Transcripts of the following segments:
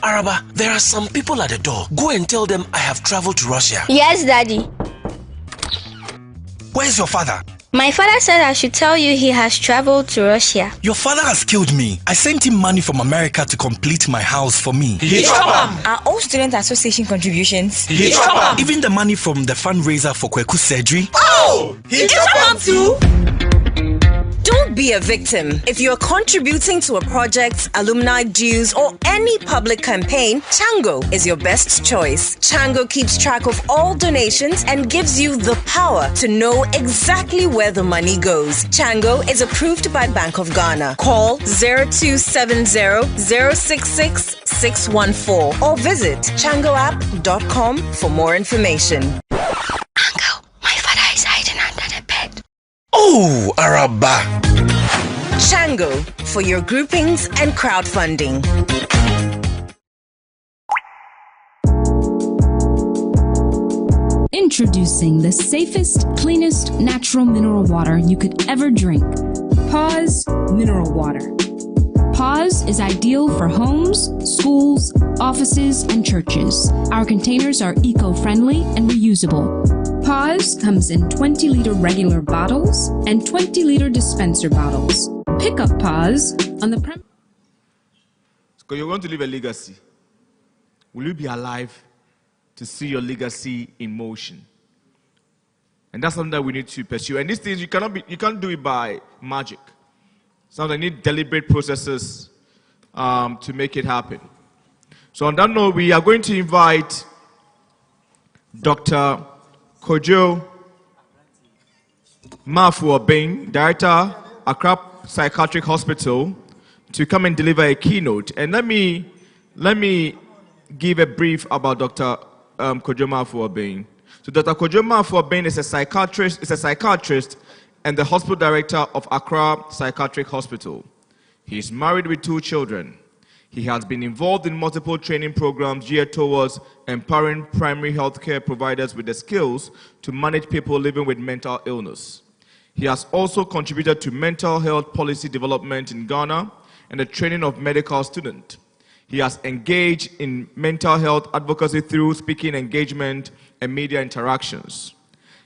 Araba, there are some people at the door. Go and tell them I have traveled to Russia. Yes, Daddy. Where's your father? My father said I should tell you he has traveled to Russia. Your father has killed me. I sent him money from America to complete my house for me. Are all student association contributions? Even the money from the fundraiser for Kweku's surgery. Oh! He too? Don't be a victim. If you're contributing to a project, alumni dues, or any public campaign, Chango is your best choice. Chango keeps track of all donations and gives you the power to know exactly where the money goes. Chango is approved by Bank of Ghana. Call 0270-066-614 or visit changoapp.com for more information. Uncle, my father is hiding under the bed. Oh, Araba. Chango for your groupings and crowdfunding. Introducing the safest, cleanest natural mineral water you could ever drink. Pause Mineral Water. Pause is ideal for homes, schools, offices, and churches. Our containers are eco-friendly and reusable. Pause comes in 20-liter regular bottles and 20-liter dispenser bottles. Pick up Pause on the premise. So you're going to leave a legacy. Will you be alive to see your legacy in motion? And that's something that we need to pursue. And these things you can't do it by magic. Sometimes you need deliberate processes to make it happen. So on that note, we are going to invite Dr. Kojo Mafuobeng, Director, Accra Psychiatric Hospital, to come and deliver a keynote. And let me give a brief about Dr. Kojo Mafuobeng. So Dr. Kojo Mafuobeng is a psychiatrist and the hospital director of Accra Psychiatric Hospital. He is married with 2 children. He has been involved in multiple training programs geared towards empowering primary healthcare providers with the skills to manage people living with mental illness. He has also contributed to mental health policy development in Ghana and the training of medical students. He has engaged in mental health advocacy through speaking engagement and media interactions.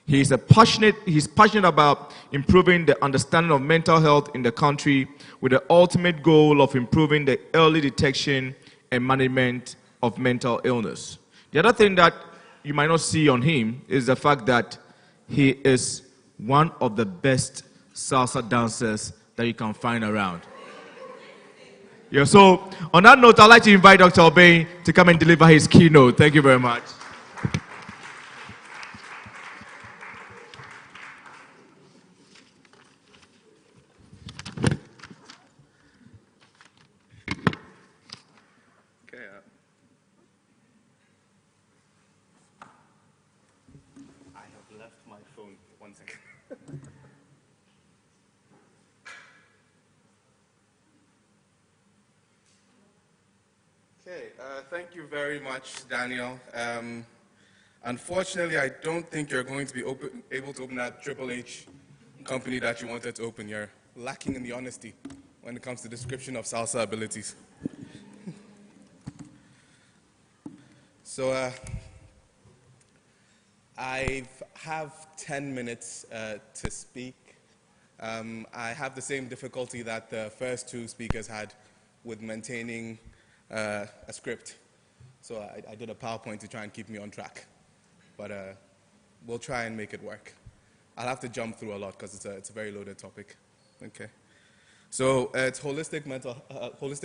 He's passionate about improving the understanding of mental health in the country with the ultimate goal of improving the early detection and management of mental illness. The other thing that you might not see on him is the fact that he is one of the best salsa dancers that you can find around. Yeah, so on that note, I'd like to invite Dr. Obeng to come and deliver his keynote. Thank you very much. Thank you very much, Daniel. Unfortunately, I don't think you're going to be able to open that Triple H company that you wanted to open. You're lacking in the honesty when it comes to description of salsa abilities. So I have 10 minutes to speak. I have the same difficulty that the first 2 speakers had with maintaining a script. So I did a PowerPoint to try and keep me on track. But we'll try and make it work. I'll have to jump through a lot because it's a very loaded topic. Okay. So it's holistic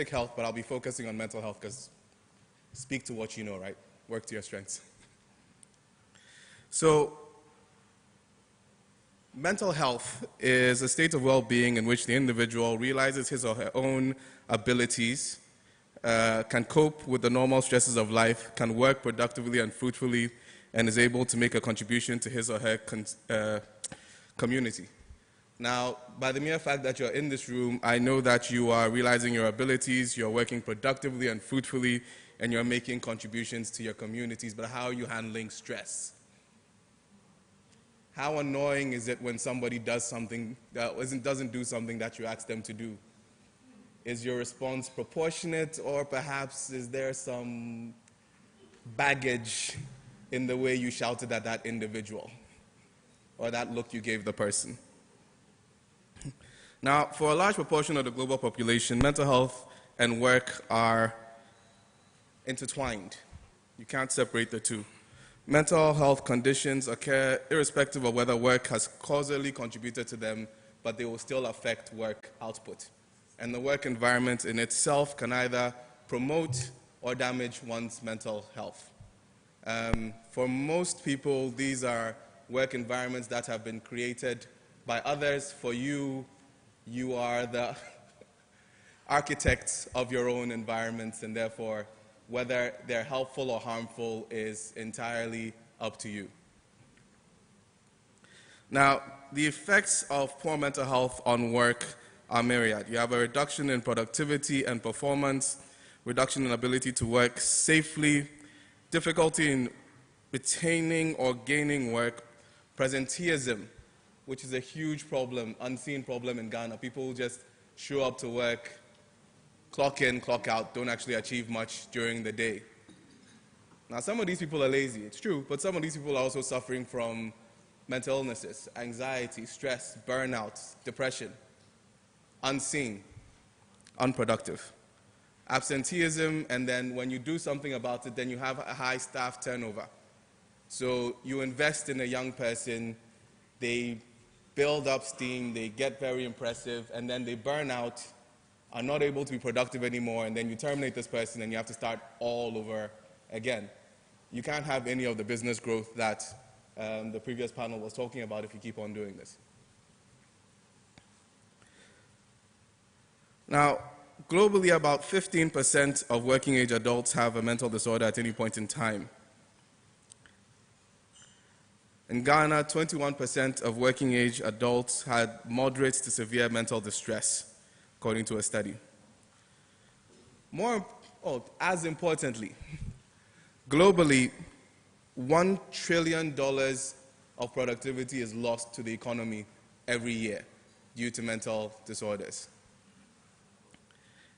health, but I'll be focusing on mental health because speak to what you know, right? Work to your strengths. So mental health is a state of well-being in which the individual realizes his or her own abilities, can cope with the normal stresses of life, can work productively and fruitfully, and is able to make a contribution to his or her community. Now, by the mere fact that you're in this room, I know that you are realizing your abilities, you're working productively and fruitfully, and you're making contributions to your communities, but how are you handling stress? How annoying is it when somebody does something that doesn't do something that you asked them to do? Is your response proportionate, or perhaps is there some baggage in the way you shouted at that individual or that look you gave the person? Now, for a large proportion of the global population, mental health and work are intertwined. You can't separate the two. Mental health conditions occur irrespective of whether work has causally contributed to them, but they will still affect work output. And the work environment in itself can either promote or damage one's mental health. For most people, these are work environments that have been created by others. For you, you are the architects of your own environments, and therefore, whether they're helpful or harmful is entirely up to you. Now, the effects of poor mental health on work are myriad. You have a reduction in productivity and performance, reduction in ability to work safely, difficulty in retaining or gaining work, presenteeism, which is a huge problem, unseen problem in Ghana. People just show up to work, clock in, clock out, don't actually achieve much during the day. Now, some of these people are lazy, it's true, but some of these people are also suffering from mental illnesses, anxiety, stress, burnout, depression. Unseen, unproductive. Absenteeism, and then when you do something about it, then you have a high staff turnover. So you invest in a young person, they build up steam, they get very impressive, and then they burn out, are not able to be productive anymore, and then you terminate this person and you have to start all over again. You can't have any of the business growth that the previous panel was talking about if you keep on doing this. Now, globally, about 15% of working age adults have a mental disorder at any point in time. In Ghana, 21% of working age adults had moderate to severe mental distress, according to a study. As importantly, globally, $1 trillion of productivity is lost to the economy every year due to mental disorders.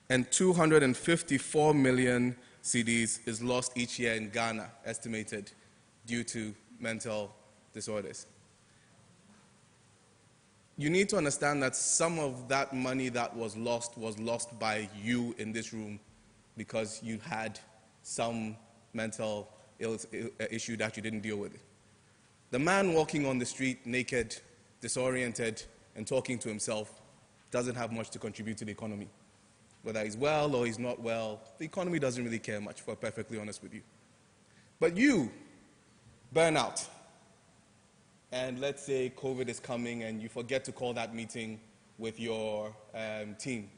And 254 million CDs is lost each year in Ghana, estimated, due to mental disorders. You need to understand that some of that money that was lost by you in this room because you had some mental issue that you didn't deal with. The man walking on the street naked, disoriented, and talking to himself doesn't have much to contribute to the economy. Whether he's well or he's not well, the economy doesn't really care much, if we're perfectly honest with you. But you burn out. And let's say COVID is coming and you forget to call that meeting with your team.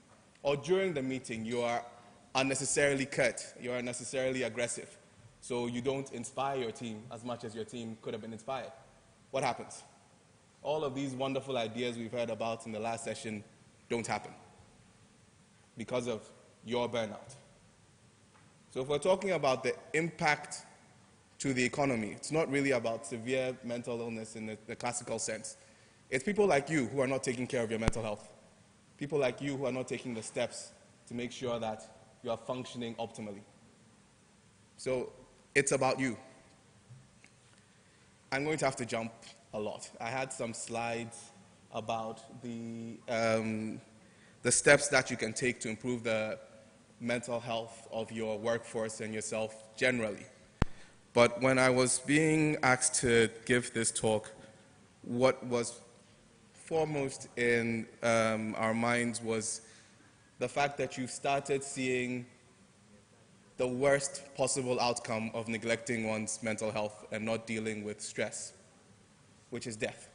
Or during the meeting, you are unnecessarily curt, you are unnecessarily aggressive. So you don't inspire your team as much as your team could have been inspired. What happens? All of these wonderful ideas we've heard about in the last session don't happen because of your burnout. So if we're talking about the impact to the economy, it's not really about severe mental illness in the classical sense. It's people like you who are not taking care of your mental health. People like you who are not taking the steps to make sure that you are functioning optimally. So it's about you. I'm going to have to jump a lot. I had some slides about the steps that you can take to improve the mental health of your workforce and yourself generally. But when I was being asked to give this talk, what was foremost in our minds was the fact that you've started seeing the worst possible outcome of neglecting one's mental health and not dealing with stress, which is death.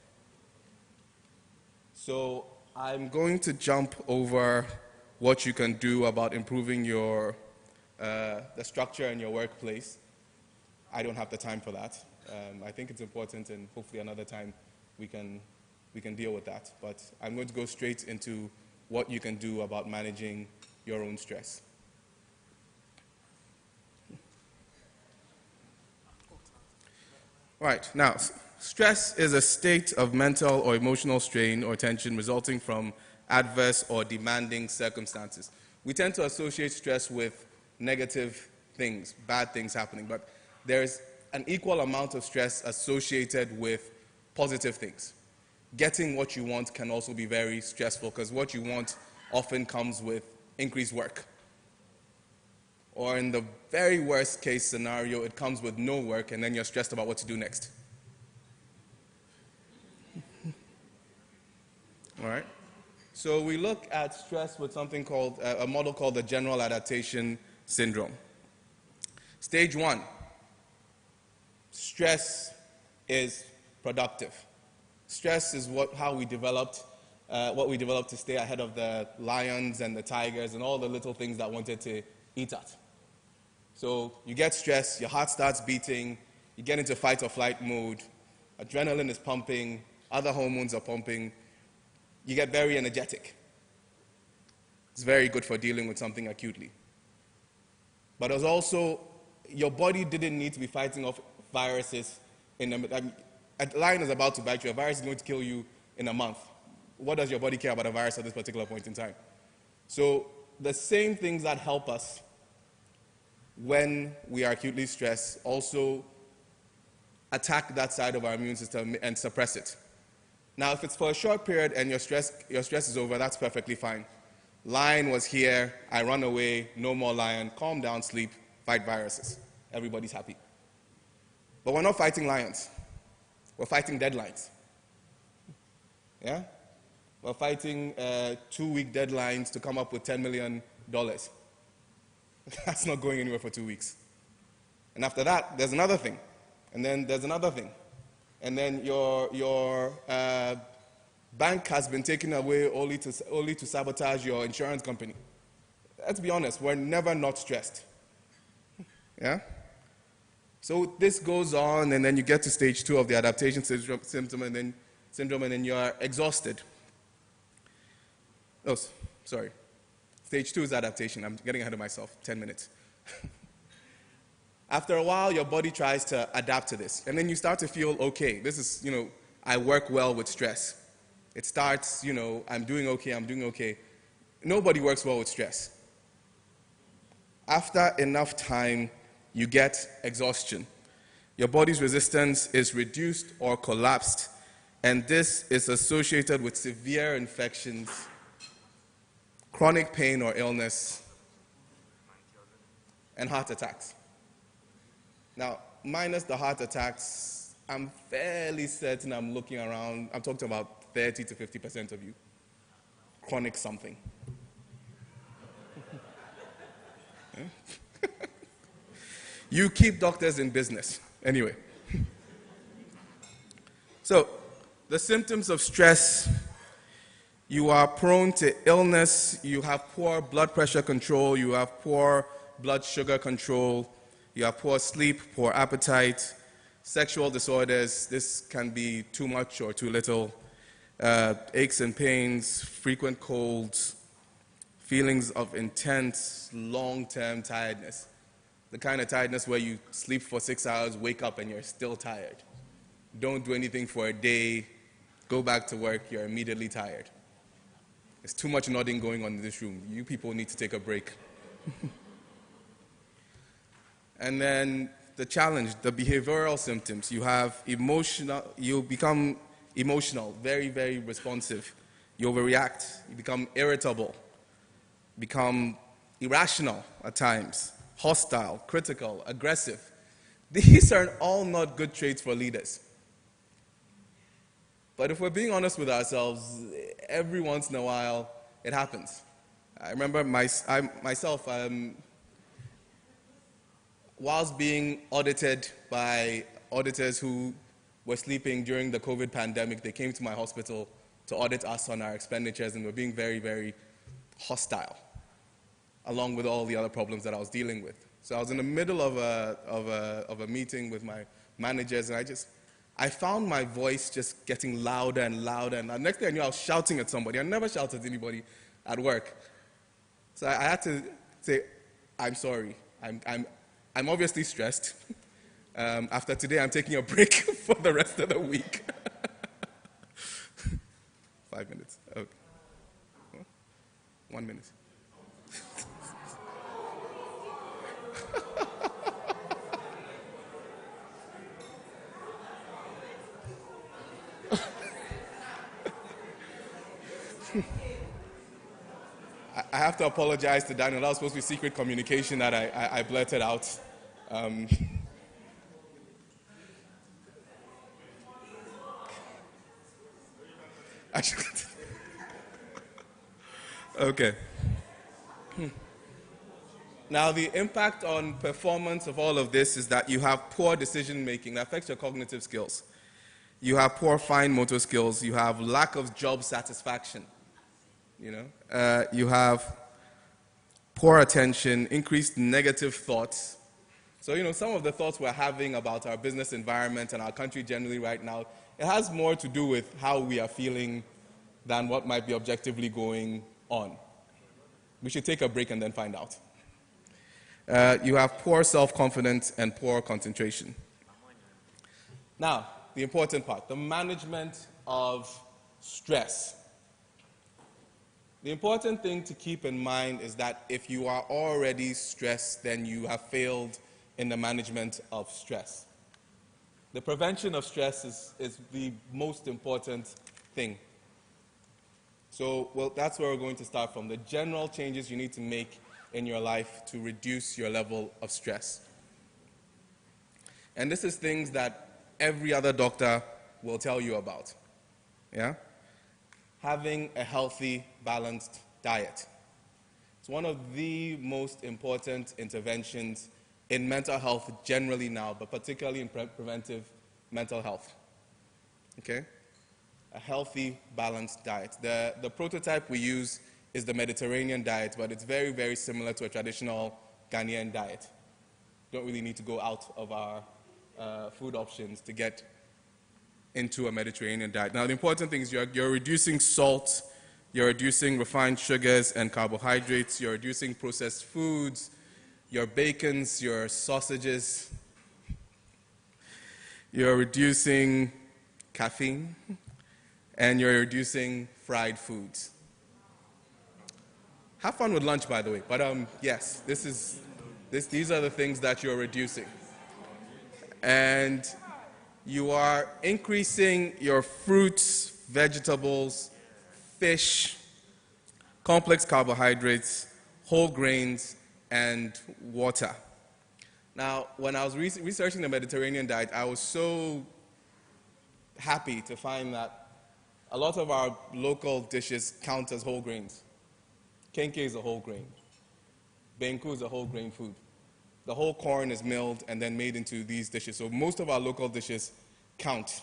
So I'm going to jump over what you can do about improving your the structure in your workplace. I don't have the time for that. I think it's important, and hopefully another time we can deal with that. But I'm going to go straight into what you can do about managing your own stress. Right, now, stress is a state of mental or emotional strain or tension resulting from adverse or demanding circumstances. We tend to associate stress with negative things, bad things happening, but there's an equal amount of stress associated with positive things. Getting what you want can also be very stressful because what you want often comes with increased work. Or in the very worst case scenario, it comes with no work and then you're stressed about what to do next. All right? So we look at stress with something called, a model called the general adaptation syndrome. Stage 1, stress is productive. Stress is what we developed to stay ahead of the lions and the tigers and all the little things that wanted to eat us. So you get stressed, your heart starts beating, you get into fight or flight mode, adrenaline is pumping, other hormones are pumping, you get very energetic. It's very good for dealing with something acutely. But it was also, your body didn't need to be fighting off viruses a lion is about to bite you, a virus is going to kill you in a month. What does your body care about a virus at this particular point in time? So the same things that help us when we are acutely stressed also attack that side of our immune system and suppress it. Now, if it's for a short period and your stress is over, that's perfectly fine. Lion was here, I run away, no more lion, calm down, sleep, fight viruses. Everybody's happy. But we're not fighting lions. We're fighting deadlines. Yeah? We're fighting 2-week deadlines to come up with $10 million. That's not going anywhere for 2 weeks. And after that, there's another thing. And then there's another thing. And then your bank has been taken away only to sabotage your insurance company. Let's be honest, we're never not stressed. Yeah? So this goes on, and then you get to stage 2 of the adaptation syndrome, and then you are exhausted. Oh, sorry. Stage 2 is adaptation. I'm getting ahead of myself. 10 minutes. After a while, your body tries to adapt to this, and then you start to feel okay. This is, I work well with stress. It starts, I'm doing okay. Nobody works well with stress. After enough time, you get exhaustion. Your body's resistance is reduced or collapsed, and this is associated with severe infections, chronic pain or illness, and heart attacks. Now, minus the heart attacks, I'm fairly certain I'm looking around, I'm talking about 30 to 50% of you. Chronic something. You keep doctors in business. Anyway. So, the symptoms of stress, you are prone to illness, you have poor blood pressure control, you have poor blood sugar control, you have poor sleep, poor appetite, sexual disorders, this can be too much or too little, aches and pains, frequent colds, feelings of intense, long-term tiredness. The kind of tiredness where you sleep for 6 hours, wake up, and you're still tired. Don't do anything for a day, go back to work, you're immediately tired. There's too much nodding going on in this room. You people need to take a break. And then the challenge, the behavioral symptoms. You become emotional, very, very responsive. You overreact, you become irritable, become irrational at times, hostile, critical, aggressive. These are all not good traits for leaders. But if we're being honest with ourselves, every once in a while, it happens. I remember myself, whilst being audited by auditors who were sleeping during the COVID pandemic, they came to my hospital to audit us on our expenditures and were being very, very hostile, along with all the other problems that I was dealing with. So I was in the middle of a meeting with my managers, and I found my voice just getting louder and louder, and the next thing I knew, I was shouting at somebody. I never shouted at anybody at work. So I had to say, I'm sorry. I'm obviously stressed. After today, I'm taking a break for the rest of the week. 5 minutes. Okay. 1 minute. I have to apologize to Daniel. That was supposed to be secret communication that I blurted out. Okay. Now, the impact on performance of all of this is that you have poor decision making. That affects your cognitive skills. You have poor fine motor skills. You have lack of job satisfaction. You have poor attention, increased negative thoughts. So, some of the thoughts we're having about our business environment and our country generally right now, it has more to do with how we are feeling than what might be objectively going on. We should take a break and then find out. You have poor self-confidence and poor concentration. Now, the important part, the management of stress. The important thing to keep in mind is that if you are already stressed, then you have failed in the management of stress. The prevention of stress is the most important thing. So, that's where we're going to start from. The general changes you need to make in your life to reduce your level of stress. And this is things that every other doctor will tell you about. Yeah? Having a healthy, balanced diet. It's one of the most important interventions in mental health generally now, but particularly in preventive mental health. Okay? A healthy, balanced diet. The prototype we use is the Mediterranean diet, but it's very, very similar to a traditional Ghanaian diet. Don't really need to go out of our food options to get into a Mediterranean diet. Now, the important thing is you're reducing salt, you're reducing refined sugars and carbohydrates, you're reducing processed foods, your bacons, your sausages, you're reducing caffeine, and you're reducing fried foods. Have fun with lunch, by the way. But yes, these are the things that you're reducing. And you are increasing your fruits, vegetables, fish, complex carbohydrates, whole grains, and water. Now, when I was researching the Mediterranean diet, I was so happy to find that a lot of our local dishes count as whole grains. Kenke is a whole grain. Benku is a whole grain food. The whole corn is milled and then made into these dishes. So most of our local dishes count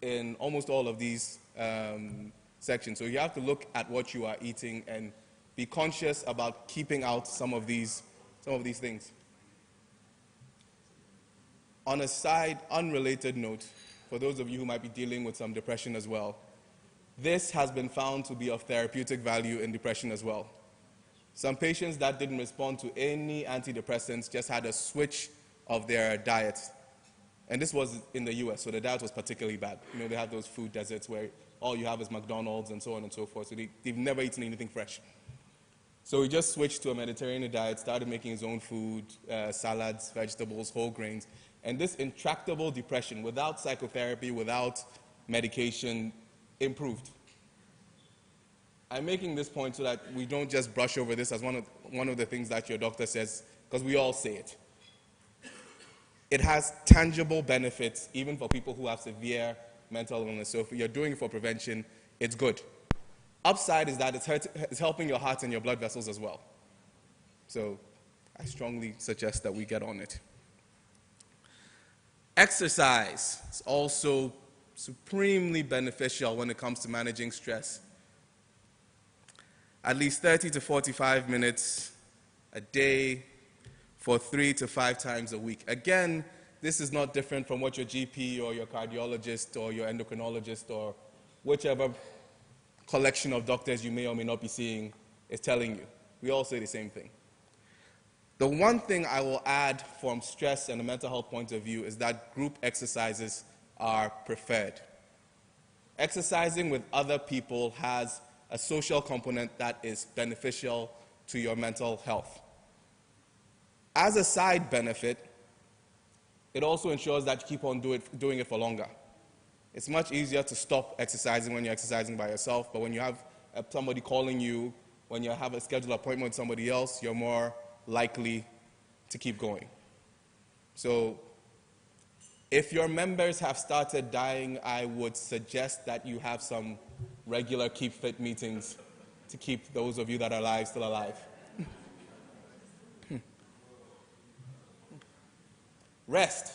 in almost all of these sections. So you have to look at what you are eating and be conscious about keeping out some of these things. On a side, unrelated note, for those of you who might be dealing with some depression as well, this has been found to be of therapeutic value in depression as well. Some patients that didn't respond to any antidepressants just had a switch of their diet. And this was in the US, so the diet was particularly bad. They have those food deserts where all you have is McDonald's and so on and so forth. So they've never eaten anything fresh. So he just switched to a Mediterranean diet, started making his own food, salads, vegetables, whole grains. And this intractable depression, without psychotherapy, without medication, improved. I'm making this point so that we don't just brush over this as one of the things that your doctor says, because we all say it. It has tangible benefits, even for people who have severe mental illness. So if you're doing it for prevention, it's good. Upside is that it's helping your heart and your blood vessels as well. So I strongly suggest that we get on it. Exercise is also supremely beneficial when it comes to managing stress. At least 30 to 45 minutes a day for 3 to 5 times a week. Again, this is not different from what your GP or your cardiologist or your endocrinologist or whichever collection of doctors you may or may not be seeing is telling you. We all say the same thing. The one thing I will add from stress and a mental health point of view is that group exercises are preferred. Exercising with other people has a social component that is beneficial to your mental health. As a side benefit, it also ensures that you keep on doing it for longer. It's much easier to stop exercising when you're exercising by yourself, but when you have somebody calling you, when you have a scheduled appointment with somebody else, you're more likely to keep going. So if your members have started dying, I would suggest that you have some regular Keep Fit meetings to keep those of you that are alive still alive. Rest.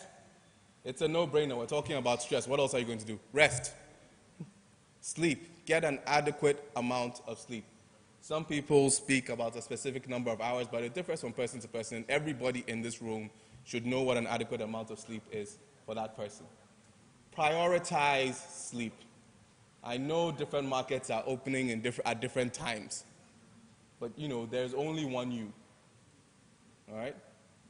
It's a no-brainer. We're talking about stress. What else are you going to do? Rest. Sleep. Get an adequate amount of sleep. Some people speak about a specific number of hours, but it differs from person to person. Everybody in this room should know what an adequate amount of sleep is for that person. Prioritize sleep. I know different markets are opening at different times, but there's only one you. All right?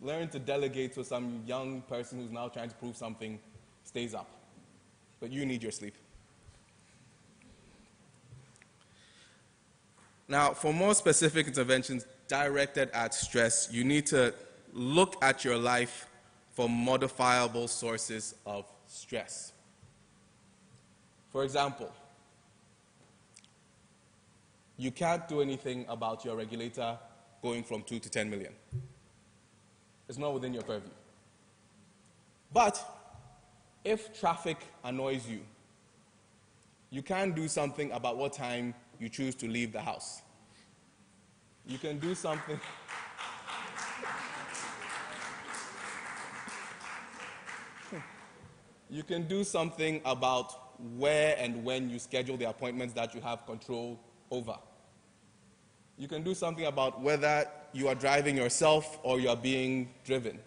Learn to delegate so some young person who's now trying to prove something stays up. But you need your sleep. Now, for more specific interventions directed at stress, you need to look at your life for modifiable sources of stress. For example, you can't do anything about your regulator going from 2 to 10 million. It's not within your purview. But if traffic annoys you, you can do something about what time you choose to leave the house. You can do something. You can do something about where and when you schedule the appointments that you have control over. You can do something about whether you are driving yourself or you are being driven.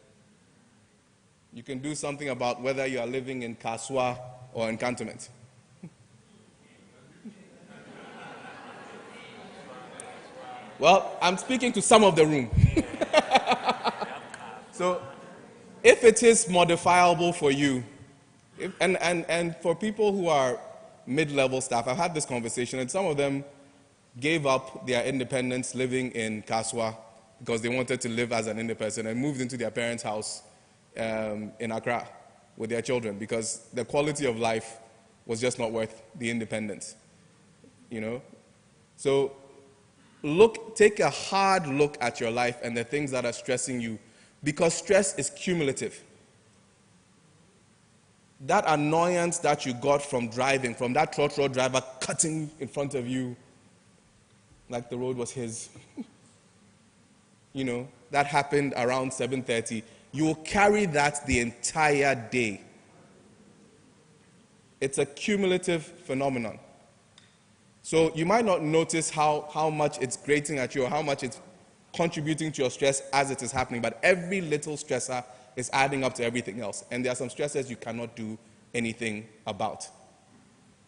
You can do something about whether you are living in Kaswa or in Cantonment. Well, I'm speaking to some of the room. So, if it is modifiable for you, and for people who are mid-level staff, I've had this conversation, and some of them gave up their independence living in Kaswa because they wanted to live as an independent and moved into their parents' house in Accra with their children because the quality of life was just not worth the independence. So take a hard look at your life and the things that are stressing you, because stress is cumulative. That annoyance that you got from driving, from that trotro driver cutting in front of you like the road was his, that happened around 7:30, you will carry that the entire day. It's a cumulative phenomenon. So you might not notice how much it's grating at you or how much it's contributing to your stress as it is happening, but every little stressor is adding up to everything else. And there are some stressors you cannot do anything about.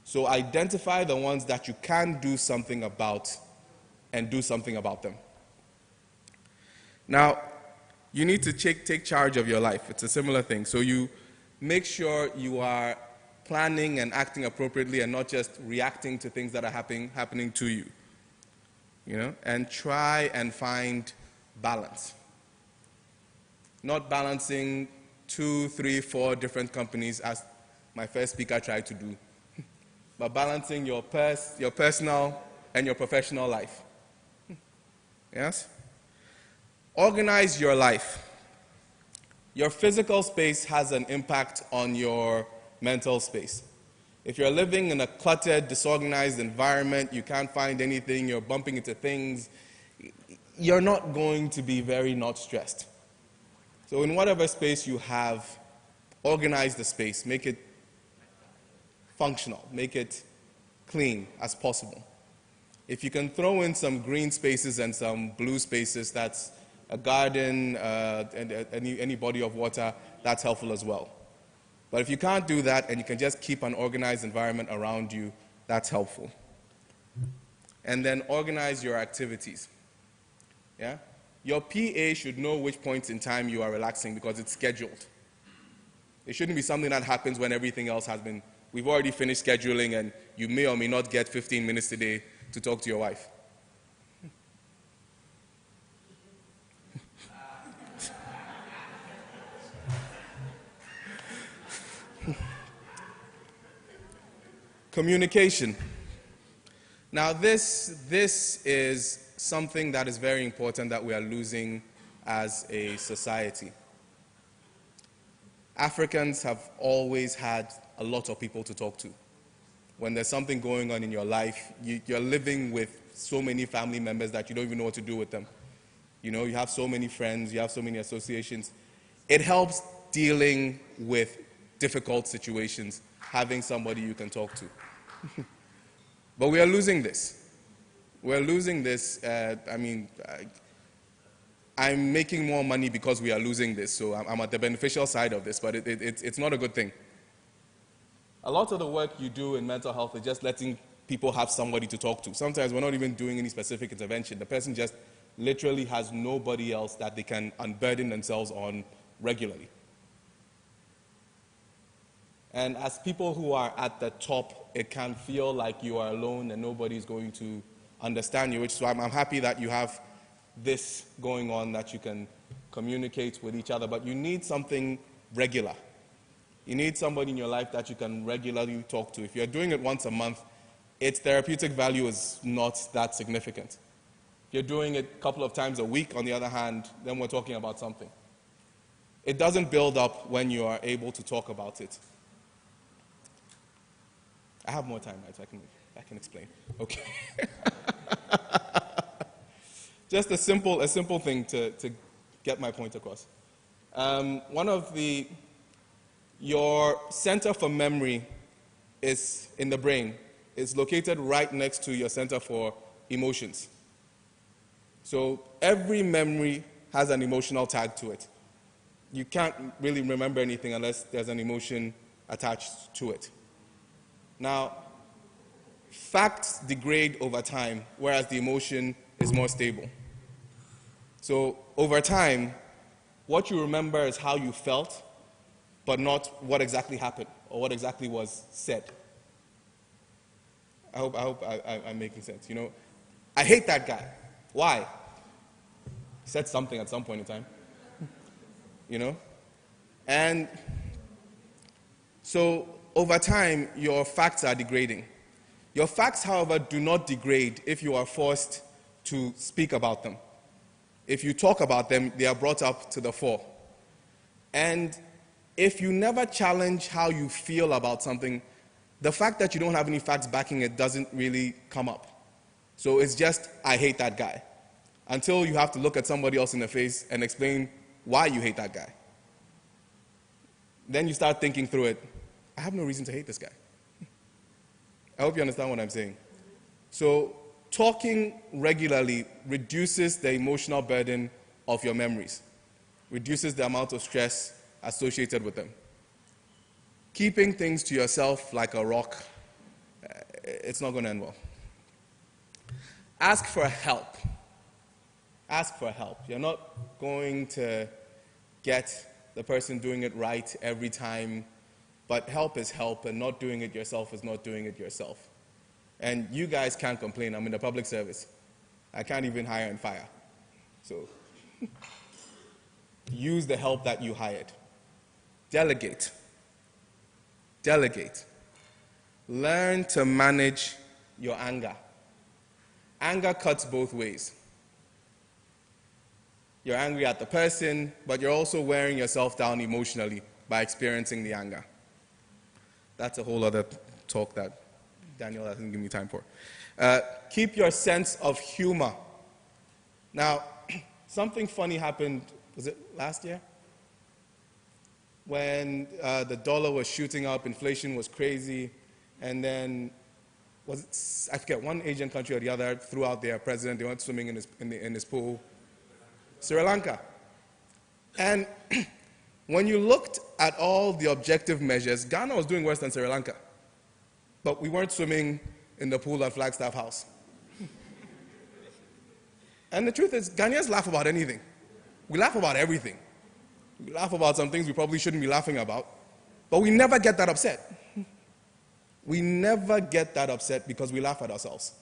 So identify the ones that you can do something about and do something about them. Now, you need to take charge of your life. It's a similar thing. So you make sure you are planning and acting appropriately and not just reacting to things that are happening to you. And try and find balance. Not balancing 2, 3, 4 different companies as my first speaker tried to do, but balancing your personal and your professional life. Yes? Organize your life. Your physical space has an impact on your mental space. If you're living in a cluttered, disorganized environment, you can't find anything, you're bumping into things, you're not going to be very not stressed. So in whatever space you have, organize the space, make it functional, make it clean as possible. If you can throw in some green spaces and some blue spaces, that's a garden, and any body of water, that's helpful as well. But if you can't do that and you can just keep an organized environment around you, that's helpful. And then organize your activities. Yeah? Your PA should know which points in time you are relaxing because it's scheduled. It shouldn't be something that happens when everything else has been, we've already finished scheduling and you may or may not get 15 minutes today. to talk to your wife? Communication. Now this is something that is very important that we are losing as a society. Africans have always had a lot of people to talk to. When there's something going on in your life, you're living with so many family members that you don't even know what to do with them. You know, you have so many friends, you have so many associations. It helps dealing with difficult situations, having somebody you can talk to. But we are losing this. We're losing this. I'm making more money because we are losing this, so I'm at the beneficial side of this, but it's not a good thing. A lot of the work you do in mental health is just letting people have somebody to talk to. Sometimes we're not even doing any specific intervention. The person just literally has nobody else that they can unburden themselves on regularly. And as people who are at the top, it can feel like you are alone and nobody's going to understand you, which is why I'm happy that you have this going on, that you can communicate with each other. But you need something regular. You need somebody in your life that you can regularly talk to. If you're doing it once a month, its therapeutic value is not that significant. If you're doing it a couple of times a week, on the other hand, then we're talking about something. It doesn't build up when you are able to talk about it. I have more time, right? So I can explain. Okay. Just a simple thing to get my point across. Your center for memory is in the brain. It's located right next to your center for emotions. So every memory has an emotional tag to it. You can't really remember anything unless there's an emotion attached to it. Now, facts degrade over time, whereas the emotion is more stable. So over time, what you remember is how you felt, but not what exactly happened or what exactly was said. I hope I'm making sense. You know, I hate that guy. Why? He said something at some point in time. You know? And so over time, your facts are degrading. Your facts, however, do not degrade if you are forced to speak about them. If you talk about them, they are brought up to the fore. And if you never challenge how you feel about something, the fact that you don't have any facts backing it doesn't really come up. So it's just, I hate that guy. Until you have to look at somebody else in the face and explain why you hate that guy. Then you start thinking through it. I have no reason to hate this guy. I hope you understand what I'm saying. So talking regularly reduces the emotional burden of your memories, reduces the amount of stress associated with them. Keeping things to yourself like a rock, it's not going to end well. Ask for help. Ask for help. You're not going to get the person doing it right every time, but help is help, and not doing it yourself is not doing it yourself. And you guys can't complain. I'm in the public service. I can't even hire and fire. So use the help that you hired. Delegate. Delegate. Learn to manage your anger. Anger cuts both ways. You're angry at the person, but you're also wearing yourself down emotionally by experiencing the anger. That's a whole other talk that Daniel hasn't given me time for. Keep your sense of humor. Now, something funny happened, was it last year? When the dollar was shooting up, inflation was crazy, and then, I forget, one Asian country or the other threw out their president. They went swimming in his pool. Sri Lanka. And when you looked at all the objective measures, Ghana was doing worse than Sri Lanka. But we weren't swimming in the pool at Flagstaff House. And the truth is, Ghanaians laugh about anything. We laugh about everything. We laugh about some things we probably shouldn't be laughing about. But we never get that upset. We never get that upset because we laugh at ourselves.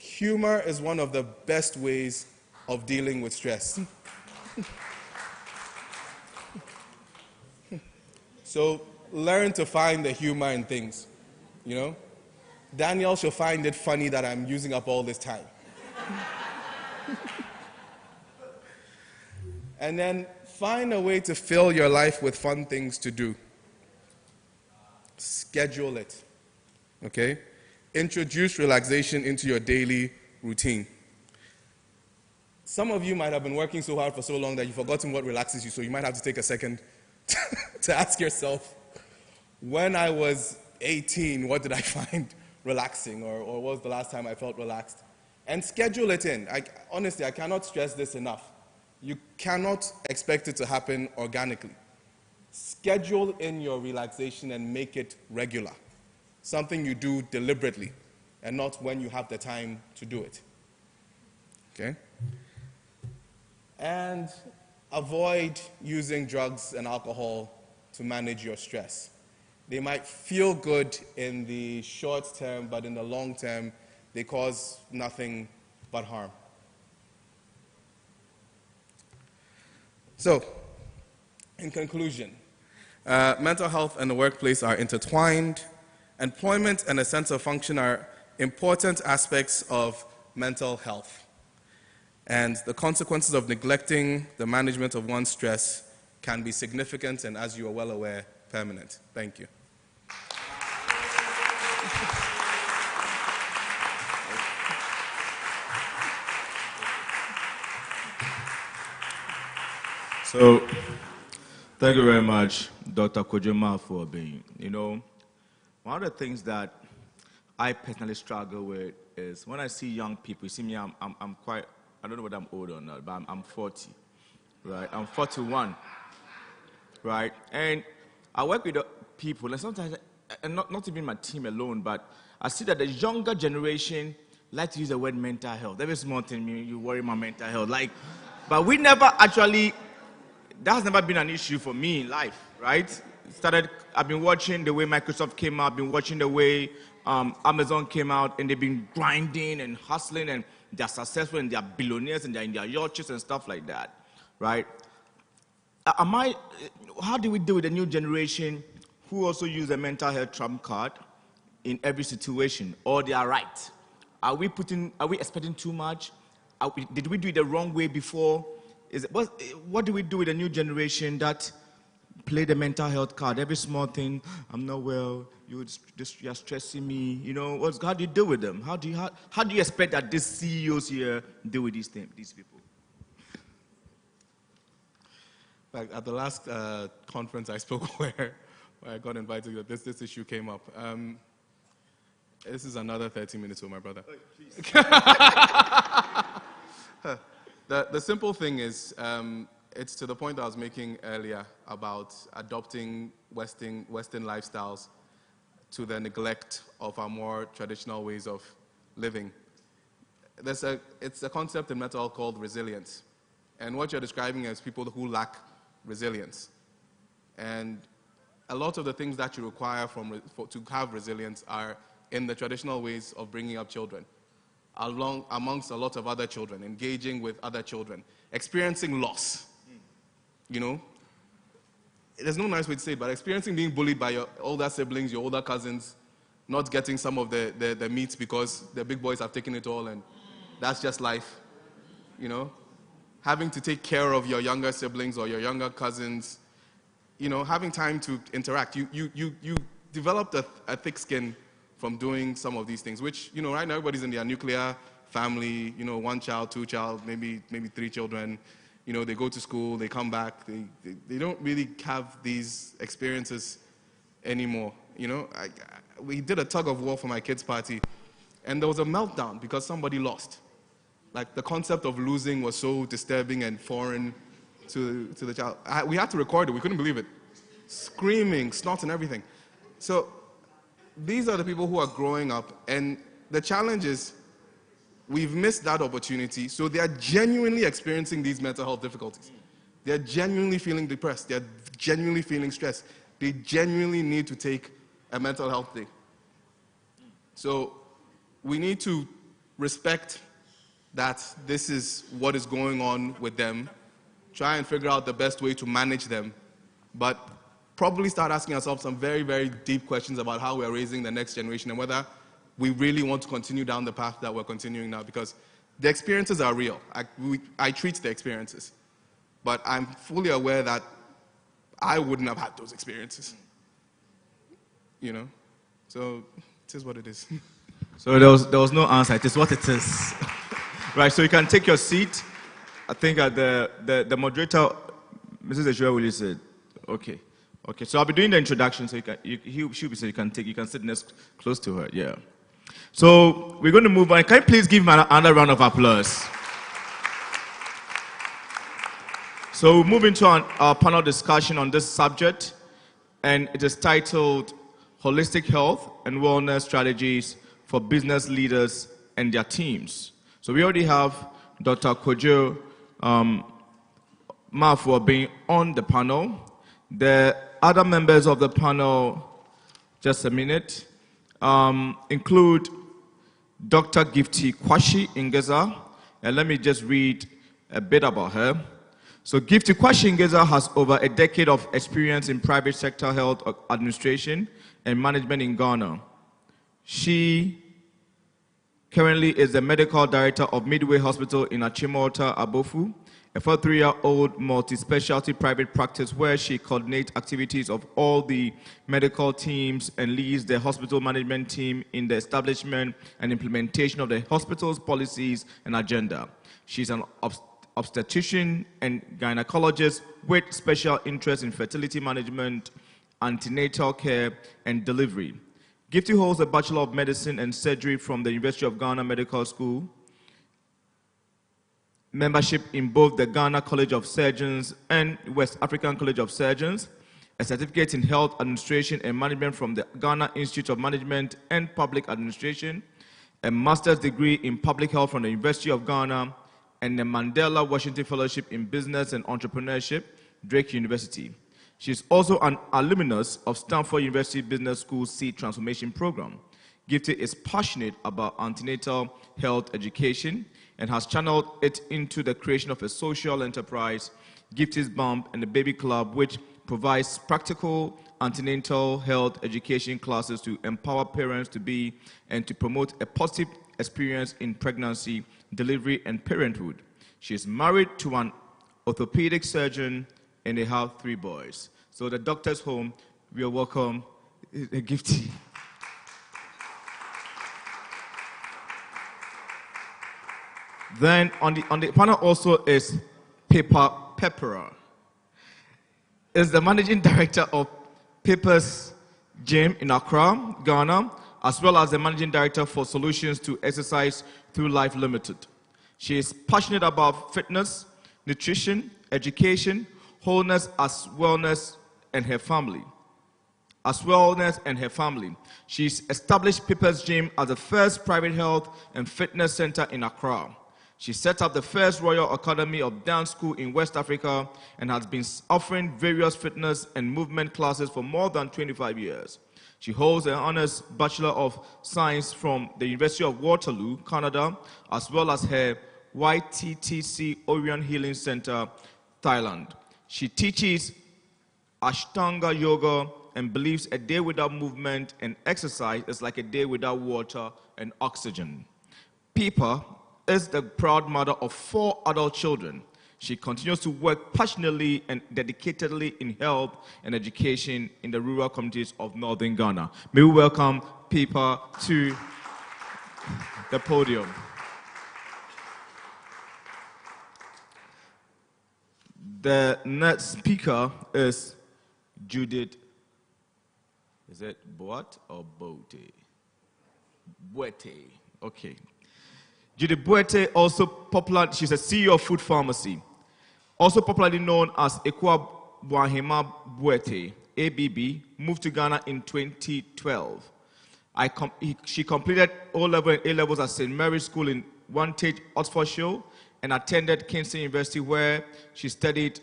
Humor is one of the best ways of dealing with stress. So learn to find the humor in things, you know? Daniel should find it funny that I'm using up all this time. And then find a way to fill your life with fun things to do. Schedule it, okay? Introduce relaxation into your daily routine. Some of you might have been working so hard for so long that you've forgotten what relaxes you, so you might have to take a second to ask yourself, when I was 18, what did I find relaxing, or what was the last time I felt relaxed? And schedule it in. Honestly, I cannot stress this enough. You cannot expect it to happen organically. Schedule in your relaxation and make it regular. Something you do deliberately and not when you have the time to do it. Okay? And avoid using drugs and alcohol to manage your stress. They might feel good in the short term, but in the long term, they cause nothing but harm. So, in conclusion, mental health and the workplace are intertwined. Employment and a sense of function are important aspects of mental health. And the consequences of neglecting the management of one's stress can be significant and, as you are well aware, permanent. Thank you. So, thank you very much, Dr. Kojoma, for being, one of the things that I personally struggle with is when I see young people. You see me, I'm quite, I don't know whether I'm old or not, but I'm 40, right? I'm 41, right? And I work with people, and sometimes, and not even my team alone, but I see that the younger generation like to use the word mental health. Every small thing, you worry my mental health. But we never actually, that has never been an issue for me in life, right? I've been watching the way Microsoft came out, I've been watching the way Amazon came out, and they've been grinding and hustling, and they're successful, and they're billionaires, and they're in their yachts and stuff like that, right? How do we deal with the new generation who also use a mental health trump card in every situation, or they are right? Are we expecting too much? Did we do it the wrong way before? What do we do with the new generation that play the mental health card? Every small thing, I'm not well, you're stressing me. How do you deal with them? How do you expect that these CEOs here deal with these people? Like at the last conference I spoke where I got invited, that this issue came up. This is another 30 minutes with my brother. The simple thing is, it's to the point I was making earlier about adopting Western lifestyles to the neglect of our more traditional ways of living. It's a concept in mental health called resilience. And what you're describing is people who lack resilience. And a lot of the things that you require to have resilience are in the traditional ways of bringing up children, amongst a lot of other children, engaging with other children, experiencing loss. There's no nice way to say it, but experiencing being bullied by your older siblings, your older cousins, not getting some of the meat because the big boys have taken it all, and that's just life. Having to take care of your younger siblings or your younger cousins, having time to interact. You developed a thick skin from doing some of these things, which, right now everybody's in their nuclear family, 1 child, 2 child, maybe 3 children. They go to school, they come back, they don't really have these experiences anymore. We did a tug of war for my kids' party, and there was a meltdown because somebody lost. Like, the concept of losing was so disturbing and foreign to the child. We had to record it, we couldn't believe it. Screaming, snot and everything. So, these are the people who are growing up, and the challenge is, we've missed that opportunity, so they are genuinely experiencing these mental health difficulties. They're genuinely feeling depressed. They're genuinely feeling stressed. They genuinely need to take a mental health day. So we need to respect that this is what is going on with them, try and figure out the best way to manage them, but probably start asking ourselves some very, very deep questions about how we are raising the next generation and whether we really want to continue down the path that we're continuing now, because the experiences are real. I treat the experiences, but I'm fully aware that I wouldn't have had those experiences, you know? So it is what it is. So there was no answer. It is what it is. Right, so you can take your seat. I think the moderator, Mrs. Eshua, will say, okay. Okay, so I'll be doing the introduction, so she'll be saying you can sit next close to her, yeah. So we're going to move on. Can you please give another round of applause? So we'll move into our panel discussion on this subject, and it is titled Holistic Health and Wellness Strategies for Business Leaders and Their Teams. So we already have Dr. Kojo Mafua being on the panel. The other members of the panel, just a minute, include Dr. Gifty Kwashi Ingeza, and let me just read a bit about her. So Gifty Kwashi Ingeza has over a decade of experience in private sector health administration and management in Ghana. She currently is the medical director of Midway Hospital in Achimota, Abofu, a 43-year-old multi-specialty private practice where she coordinates activities of all the medical teams and leads the hospital management team in the establishment and implementation of the hospital's policies and agenda. She's an obstetrician and gynecologist with special interest in fertility management, antenatal care, and delivery. Gifty holds a Bachelor of Medicine and Surgery from the University of Ghana Medical School, membership in both the Ghana College of Surgeons and West African College of Surgeons, a certificate in health administration and management from the Ghana Institute of Management and Public Administration, a master's degree in public health from the University of Ghana, and a Mandela Washington Fellowship in Business and Entrepreneurship, Drake University. She is also an alumnus of Stanford University Business School Seed Transformation Program. Gifty is passionate about antenatal health education and has channeled it into the creation of a social enterprise, Gifty's Bump and the Baby Club, which provides practical antenatal health education classes to empower parents to be and to promote a positive experience in pregnancy, delivery, and parenthood. She is married to an orthopedic surgeon and they have 3 boys. So the doctor's home, we are welcome Gifty. Then on the panel also is Pepper Pepperer. Is the managing director of Pepper's Gym in Accra, Ghana, as well as the managing director for Solutions to Exercise Through Life Limited. She is passionate about fitness, nutrition, education, wholeness as wellness and her family. She's established Pepper's Gym as the first private health and fitness center in Accra. She set up the first Royal Academy of Dance School in West Africa and has been offering various fitness and movement classes for more than 25 years. She holds an honors Bachelor of Science from the University of Waterloo, Canada, as well as her YTTC Orion Healing Center, Thailand. She teaches Ashtanga Yoga and believes a day without movement and exercise is like a day without water and oxygen. Pepper is the proud mother of 4 adult children. She continues to work passionately and dedicatedly in health and education in the rural communities of northern Ghana. May we welcome Pepper to the podium. The next speaker is Judith. Is it Boat or Bote? Boete. Okay. Judith Boete, also popular, she's a CEO of Food Pharmacy, also popularly known as Ekwa Boahema Boete, ABB, moved to Ghana in 2012. She completed O-level and A-levels at St. Mary's School in Wantage, Oxfordshire, and attended Kingston University where she studied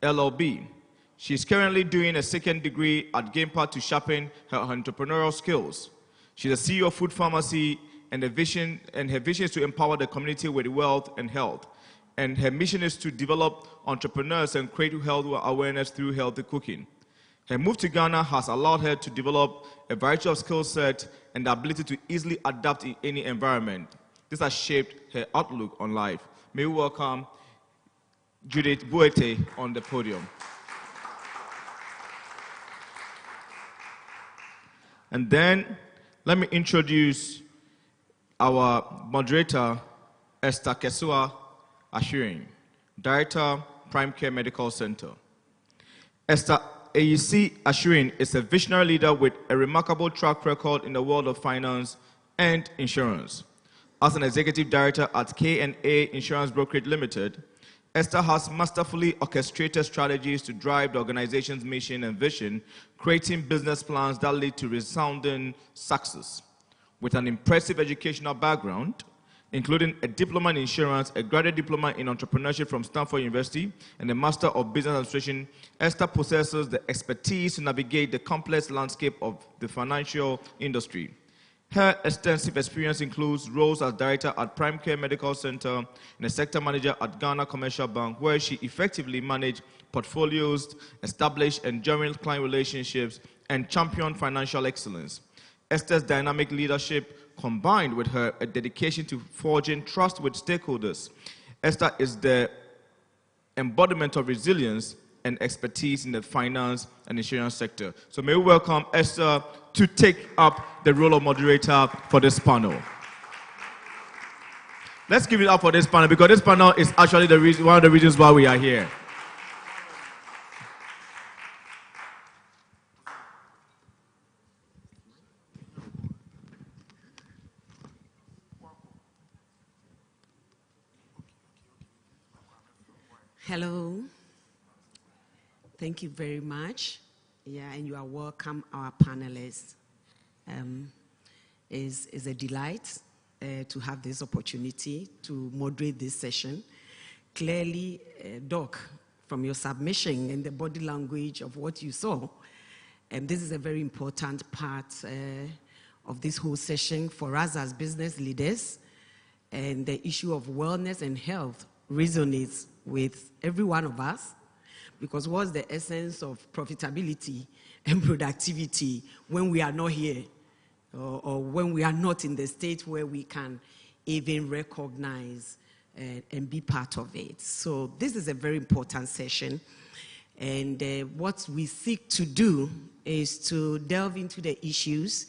LLB. She's currently doing a second degree at Gamepad to sharpen her entrepreneurial skills. She's a CEO of Food Pharmacy and her vision is to empower the community with wealth and health. And her mission is to develop entrepreneurs and create health awareness through healthy cooking. Her move to Ghana has allowed her to develop a variety of skill sets and the ability to easily adapt in any environment. This has shaped her outlook on life. May we welcome Judith Boete on the podium. And then let me introduce our moderator, Esther Kesua Ashirin, Director, Prime Care Medical Center. Esther AEC Ashirin is a visionary leader with a remarkable track record in the world of finance and insurance. As an executive director at K&A Insurance Brokerage Limited, Esther has masterfully orchestrated strategies to drive the organization's mission and vision, creating business plans that lead to resounding success. With an impressive educational background, including a diploma in insurance, a graduate diploma in entrepreneurship from Stanford University, and a Master of Business Administration, Esther possesses the expertise to navigate the complex landscape of the financial industry. Her extensive experience includes roles as director at Prime Care Medical Center and a sector manager at Ghana Commercial Bank, where she effectively managed portfolios, established enduring client relationships, and championed financial excellence. Esther's dynamic leadership, combined with her dedication to forging trust with stakeholders, Esther is the embodiment of resilience and expertise in the finance and insurance sector. So may we welcome Esther to take up the role of moderator for this panel. Let's give it up for this panel, because this panel is actually one of the reasons why we are here. Hello. Thank you very much. Yeah, and you are welcome, our panelists. It's a delight to have this opportunity to moderate this session. Clearly, Doc, from your submission and the body language of what you saw, this is a very important part of this whole session for us as business leaders. And the issue of wellness and health resonates with every one of us, because what's the essence of profitability and productivity when we are not here, or when we are not in the state where we can even recognize and be part of it? So this is a very important session, and what we seek to do is to delve into the issues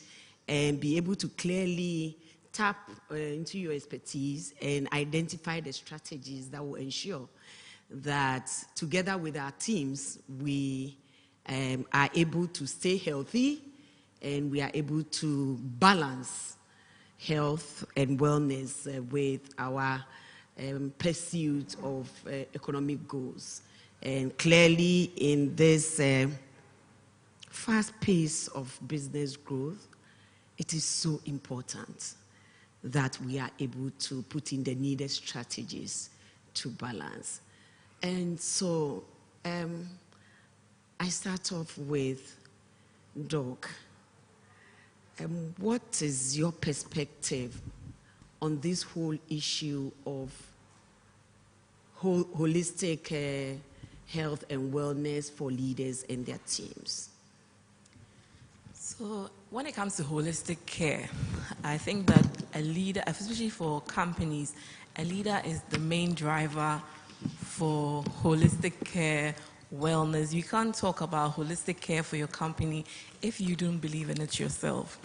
and be able to clearly tap into your expertise and identify the strategies that will ensure that together with our teams, we are able to stay healthy and we are able to balance health and wellness with our pursuit of economic goals. And clearly in this fast pace of business growth, it is so important that we are able to put in the needed strategies to balance. And so I start off with Doc. What is your perspective on this whole issue of holistic health and wellness for leaders and their teams? So when it comes to holistic care, I think that a leader, especially for companies, a leader is the main driver for holistic care, wellness. You can't talk about holistic care for your company if you don't believe in it yourself.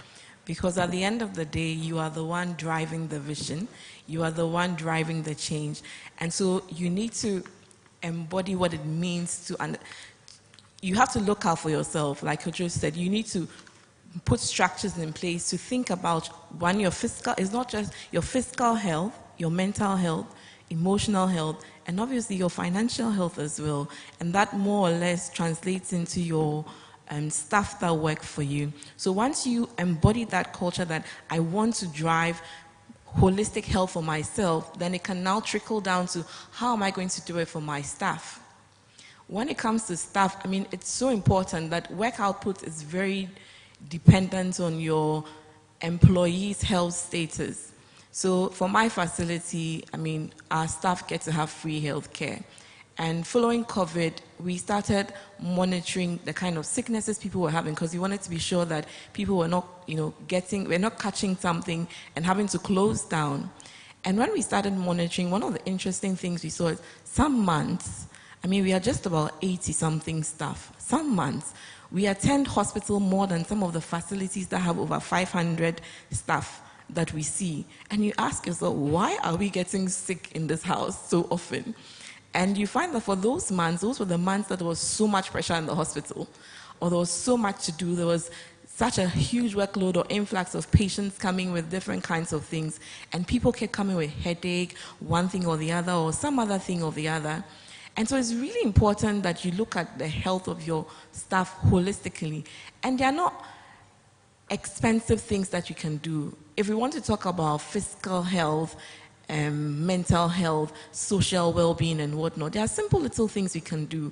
Because at the end of the day, you are the one driving the vision. You are the one driving the change. And so you need to embody what it means to, and you have to look out for yourself. Like Kojo said, you need to put structures in place to think about, one, your physical, it's not just your physical health, your mental health, emotional health, and obviously your financial health as well. And that more or less translates into your staff that work for you. So once you embody that culture that I want to drive holistic health for myself, then it can now trickle down to how am I going to do it for my staff. When it comes to staff, I mean, it's so important that work output is very dependent on your employees' health status. So for my facility, I mean, our staff get to have free health care. And following COVID, we started monitoring the kind of sicknesses people were having because we wanted to be sure that people were not, we're not catching something and having to close down. And when we started monitoring, one of the interesting things we saw is some months, I mean, we are just about 80-something staff. Some months, we attend hospital more than some of the facilities that have over 500 staff that we see. And you ask yourself, why are we getting sick in this house so often? And you find that for those months, those were the months that there was so much pressure in the hospital, or there was so much to do, there was such a huge workload or influx of patients coming with different kinds of things, and people kept coming with headache, one thing or the other, or some other thing or the other. And so it's really important that you look at the health of your staff holistically. And they are not expensive things that you can do. If we want to talk about physical health, mental health, social well-being and whatnot, there are simple little things we can do.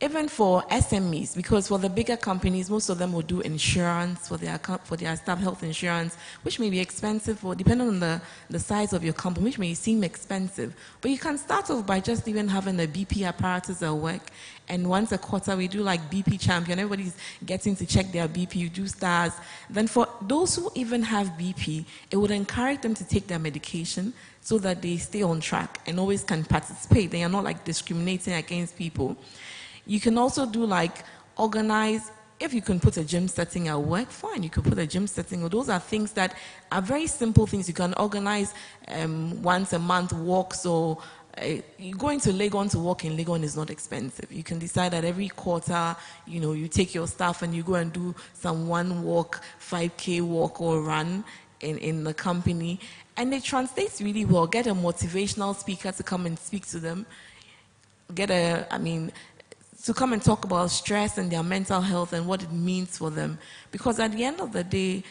Even for SMEs, because for the bigger companies, most of them will do insurance for their staff health insurance, which may be expensive, or depending on the size of your company, which may seem expensive. But you can start off by just even having a BP apparatus at work. And once a quarter, we do like BP champion. Everybody's getting to check their BP. You do stars. Then for those who even have BP, it would encourage them to take their medication so that they stay on track and always can participate. They are not like discriminating against people. You can also do like organize, if you can put a gym setting at work, fine, you can put a gym setting. Those are things that are very simple things. You can organize once a month walks, or going to Legon to walk in Legon is not expensive. You can decide that every quarter, you take your staff and you go and do some one walk, 5K walk or run in the company. And it translates really well. Get a motivational speaker to come and speak to them. To come and talk about stress and their mental health and what it means for them. Because at the end of the day,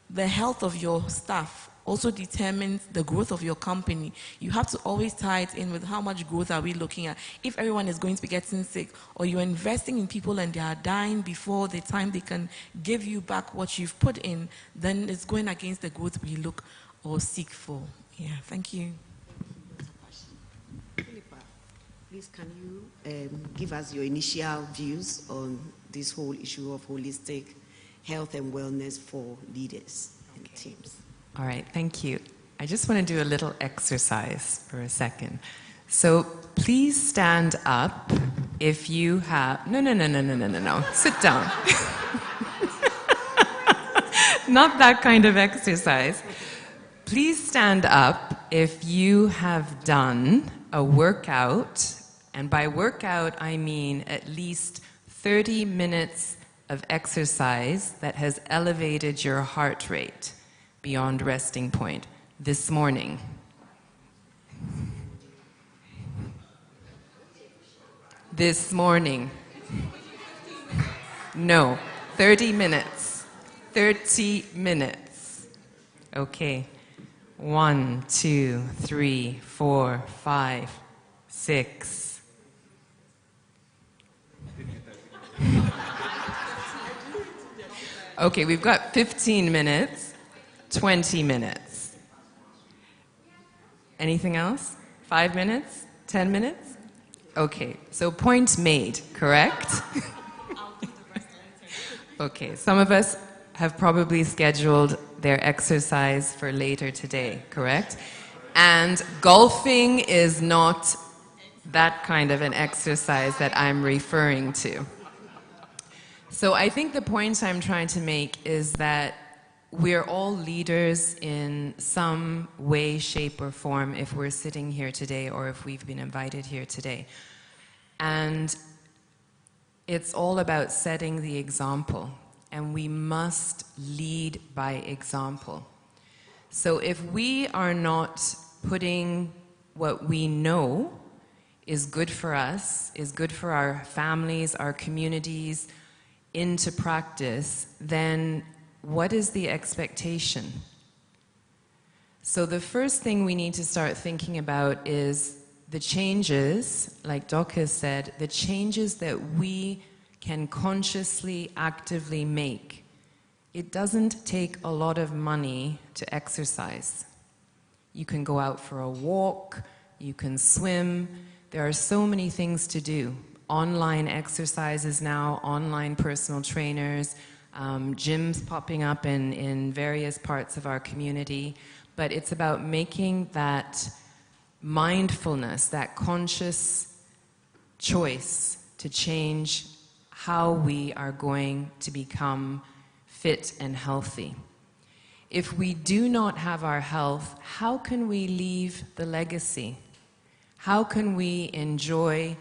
the health of your staff also determines the growth of your company. You have to always tie it in with how much growth are we looking at. If everyone is going to be getting sick, or you're investing in people and they are dying before the time they can give you back what you've put in, then it's going against the growth we look or seek for. Yeah, thank you. Please, can you give us your initial views on this whole issue of holistic health and wellness for leaders and teams? All right, thank you. I just want to do a little exercise for a second. So please stand up if you have... No. Sit down. Not that kind of exercise. Please stand up if you have done a workout. And by workout, I mean at least 30 minutes of exercise that has elevated your heart rate beyond resting point this morning. This morning. No, 30 minutes. 30 minutes. Okay. 1, 2, 3, 4, 5, 6. Okay, we've got 15 minutes, 20 minutes. Anything else? 5 minutes? 10 minutes? Okay, so point made, correct? Okay, some of us have probably scheduled their exercise for later today, correct? And golfing is not that kind of an exercise that I'm referring to. So I think the point I'm trying to make is that we're all leaders in some way, shape, or form if we're sitting here today or if we've been invited here today. And it's all about setting the example, and we must lead by example. So if we are not putting what we know is good for us, is good for our families, our communities, into practice, then what is the expectation? So the first thing we need to start thinking about is the changes, like Doc has said, the changes that we can consciously, actively make It doesn't take a lot of money to exercise. You can go out for a walk, you can swim. There are so many things to do. Online exercises now, online personal trainers, gyms popping up in various parts of our community. But it's about making that mindfulness, that conscious choice to change how we are going to become fit and healthy. If we do not have our health, how can we leave the legacy? How can we enjoy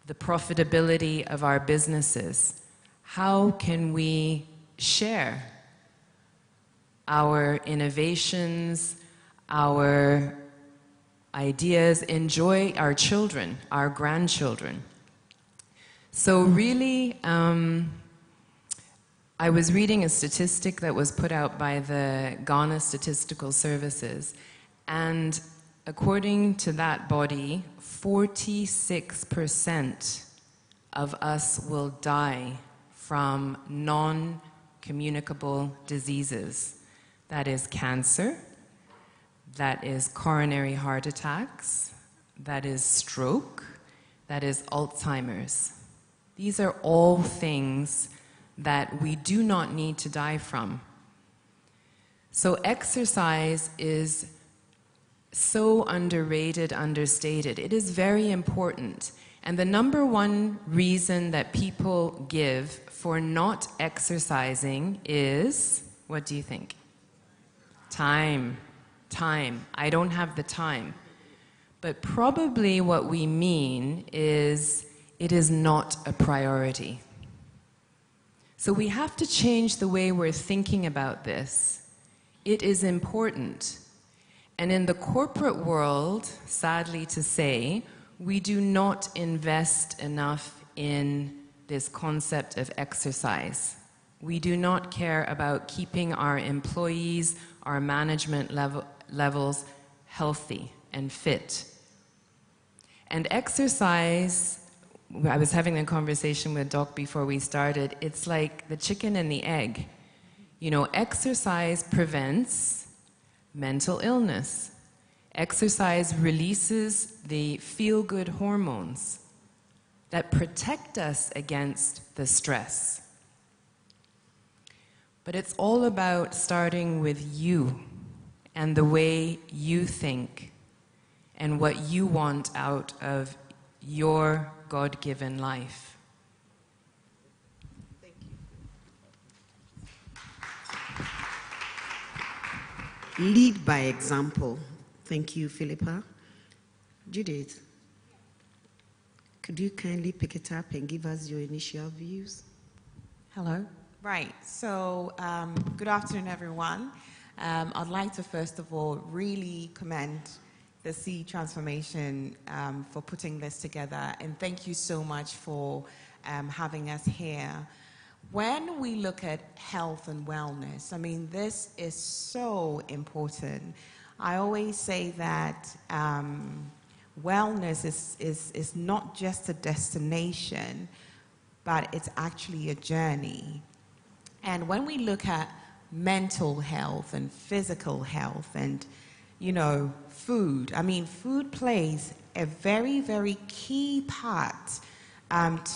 the profitability of our businesses? How can we share our innovations, our ideas, enjoy our children, our grandchildren? So really, I was reading a statistic that was put out by the Ghana Statistical Services, and according to that body, 46% of us will die from non-communicable diseases. That is cancer, that is coronary heart attacks, that is stroke, that is Alzheimer's. These are all things that we do not need to die from. So exercise is so underrated, understated. It is very important. And the number one reason that people give for not exercising is, what do you think? Time. Time. I don't have the time. But probably what we mean is it is not a priority. So we have to change the way we're thinking about this. It is important. And in the corporate world, sadly to say, we do not invest enough in this concept of exercise. We do not care about keeping our employees, our management levels healthy and fit. And exercise, I was having a conversation with Doc before we started, it's like the chicken and the egg. You know, exercise prevents mental illness. Exercise releases the feel-good hormones that protect us against the stress. But it's all about starting with you and the way you think and what you want out of your God-given life. Thank you. Lead by example. Thank you, Philippa. Judith, could you kindly pick it up and give us your initial views? Hello. Right. So, good afternoon, everyone. I'd like to first of all really commend the Sea Transformation for putting this together, and thank you so much for having us here. When we look at health and wellness, I mean, this is so important. I always say that wellness is not just a destination, but it's actually a journey. And when we look at mental health and physical health and, you know, food, I mean, food plays a very, very key part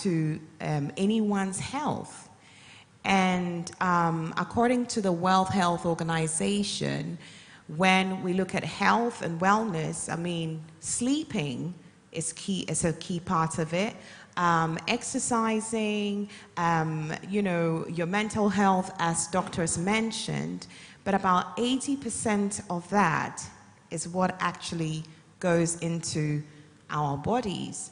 to anyone's health. And according to the World Health Organization, when we look at health and wellness, I mean, sleeping is a key part of it. Exercising, you know, your mental health, as doctors mentioned, but about 80% of that is what actually goes into our bodies.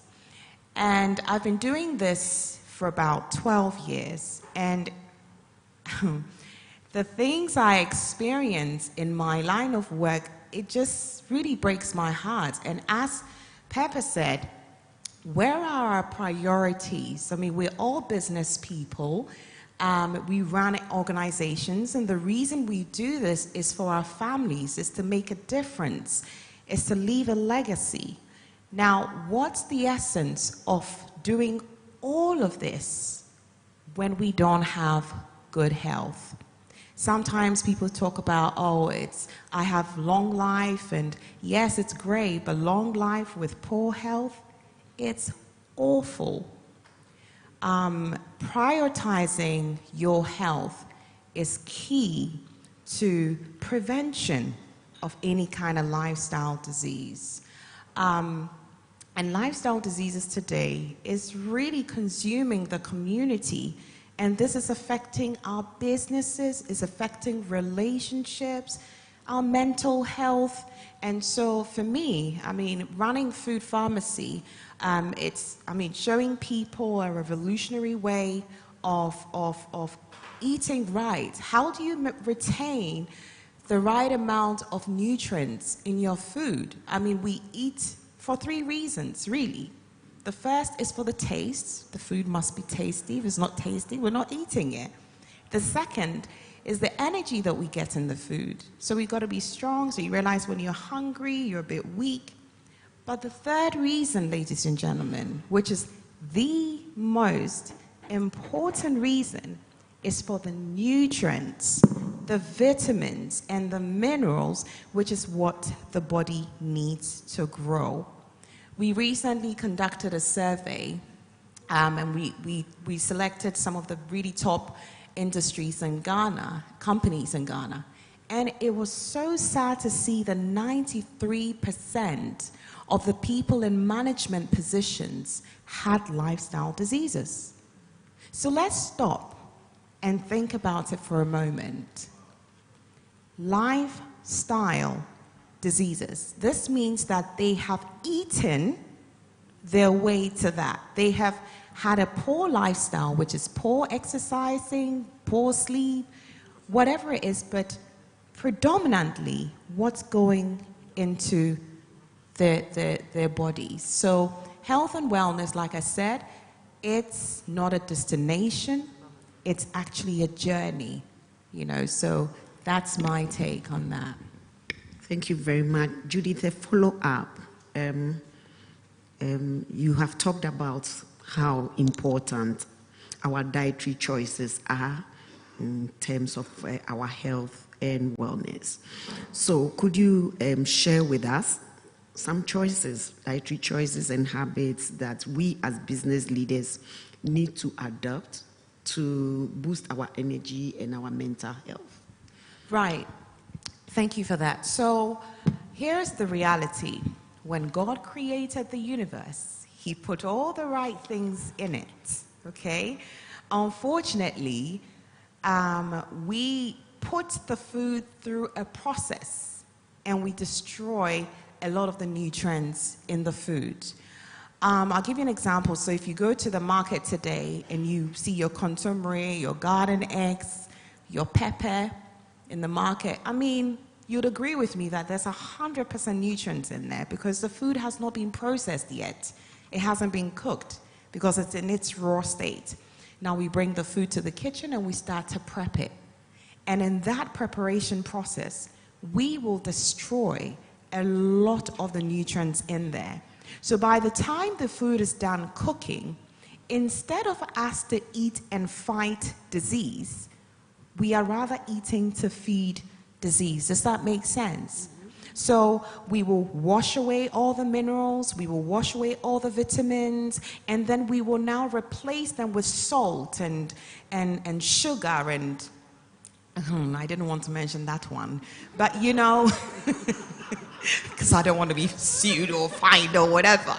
And I've been doing this for about 12 years, and the things I experience in my line of work, it just really breaks my heart. And as Pepper said, where are our priorities? I mean, we're all business people. We run organizations, and the reason we do this is for our families, is to make a difference, is to leave a legacy. Now, what's the essence of doing all of this when we don't have good health. Sometimes people talk about, oh, I have long life, and yes, it's great, but long life with poor health, it's awful. Prioritizing your health is key to prevention of any kind of lifestyle disease. And lifestyle diseases today is really consuming the community, and this is affecting our businesses, is affecting relationships, our mental health. And so for me, running food pharmacy, it's showing people a revolutionary way of eating right. How do you retain the right amount of nutrients in your food? We eat for 3 reasons, really. The first is for the taste. The food must be tasty. If it's not tasty, we're not eating it. The second is the energy that we get in the food. So we've got to be strong, so you realize when you're hungry, you're a bit weak. But the third reason, ladies and gentlemen, which is the most important reason, is for the nutrients, the vitamins, and the minerals, which is what the body needs to grow. We recently conducted a survey, and we selected some of the really top industries in Ghana, companies in Ghana, and it was so sad to see that 93% of the people in management positions had lifestyle diseases. So let's stop and think about it for a moment. Lifestyle diseases. This means that they have eaten their way to that. They have had a poor lifestyle, which is poor exercising, poor sleep, whatever it is, but predominantly what's going into their bodies. So health and wellness, like I said, it's not a destination, it's actually a journey, so that's my take on that. Thank you very much. Judith, a follow-up. You have talked about how important our dietary choices are in terms of our health and wellness. So could you share with us some choices, dietary choices and habits that we as business leaders need to adopt to boost our energy and our mental health? Right. Thank you for that. So here's the reality. When God created the universe, he put all the right things in it, okay? Unfortunately, we put the food through a process and we destroy a lot of the nutrients in the food. I'll give you an example. So if you go to the market today and you see your consommé, your garden eggs, your pepper in the market, you'd agree with me that there's 100% nutrients in there because the food has not been processed yet. It hasn't been cooked because it's in its raw state. Now we bring the food to the kitchen and we start to prep it. And in that preparation process, we will destroy a lot of the nutrients in there. So by the time the food is done cooking, instead of us to eat and fight disease, we are rather eating to feed disease. Does that make sense? So we will wash away all the minerals, we will wash away all the vitamins, and then we will now replace them with salt and sugar and I didn't want to mention that one, but because I don't want to be sued or fined or whatever.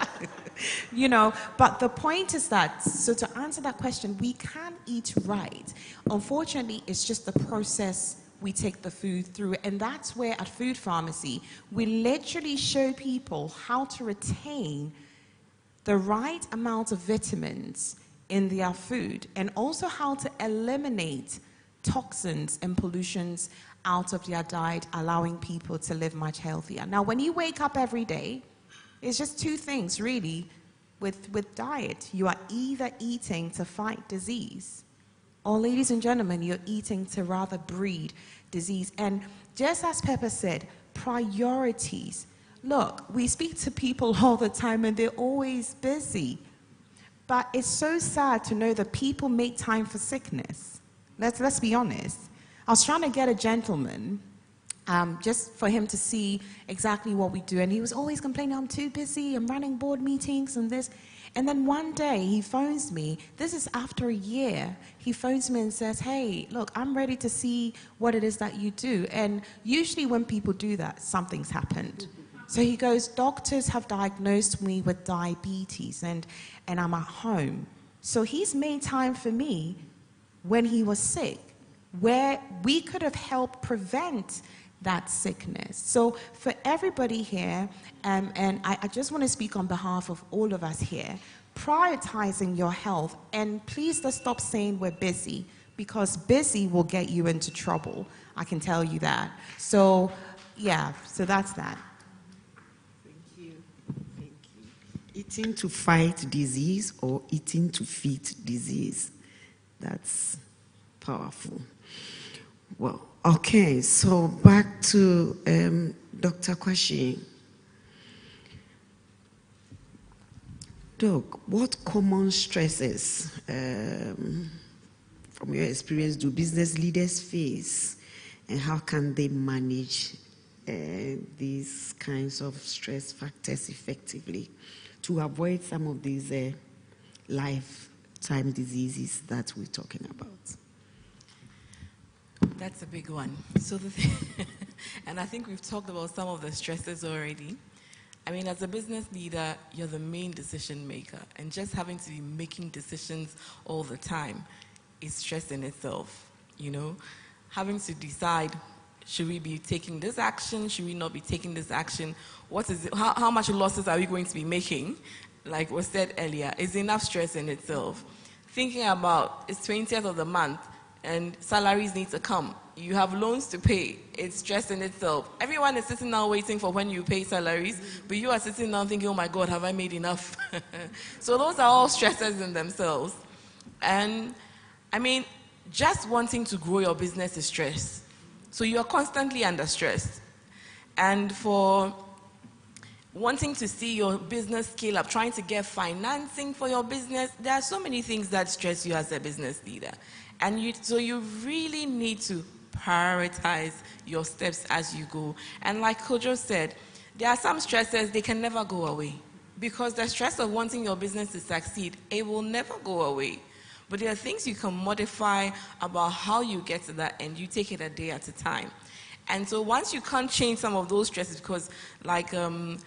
But the point is that, so to answer that question, we can eat right. Unfortunately, it's just the process we take the food through, and that's where at Food Pharmacy, we literally show people how to retain the right amount of vitamins in their food, and also how to eliminate toxins and pollutions out of their diet, allowing people to live much healthier. Now, when you wake up every day, it's just 2 things really with diet. You are either eating to fight disease, or, ladies and gentlemen, you're eating to rather breed disease. And just as Pepper said, priorities. Look, we speak to people all the time and they're always busy. But it's so sad to know that people make time for sickness. Let's be honest. I was trying to get a gentleman just for him to see exactly what we do. And he was always complaining, I'm too busy, I'm running board meetings and this. And then one day he phones me, this is after a year, he phones me and says, hey, look, I'm ready to see what it is that you do. And usually when people do that, something's happened. So he goes, doctors have diagnosed me with diabetes and I'm at home. So he's made time for me when he was sick, where we could have helped prevent that sickness. So for everybody here, and I just want to speak on behalf of all of us here, prioritizing your health, and please let's stop saying we're busy, because busy will get you into trouble. I can tell you that. So yeah, so that's that. Thank you. Thank you. Eating to fight disease or eating to feed disease. That's powerful. Well, okay, so back to Dr. Kwashi. Doc, what common stresses, from your experience, do business leaders face, and how can they manage these kinds of stress factors effectively to avoid some of these lifetime diseases that we're talking about? That's a big one. So and I think we've talked about some of the stresses already. I mean, as a business leader, you're the main decision maker, and just having to be making decisions all the time is stress in itself, you know? Having to decide, should we be taking this action? Should we not be taking this action? What is it? How much losses are we going to be making? Like was said earlier, is enough stress in itself. Thinking about it's 20th of the month, and salaries need to come. You have loans to pay. It's stress in itself. Everyone is sitting now waiting for when you pay salaries, but you are sitting down thinking, oh my God, have I made enough? So those are all stresses in themselves. And I mean, just wanting to grow your business is stress. So you are constantly under stress. And for wanting to see your business scale up, trying to get financing for your business, there are so many things that stress you as a business leader. And so you really need to prioritize your steps as you go. And like Kojo said, there are some stresses, they can never go away. Because the stress of wanting your business to succeed, it will never go away. But there are things you can modify about how you get to that end. You take it a day at a time. And so once you can't change some of those stresses, because like the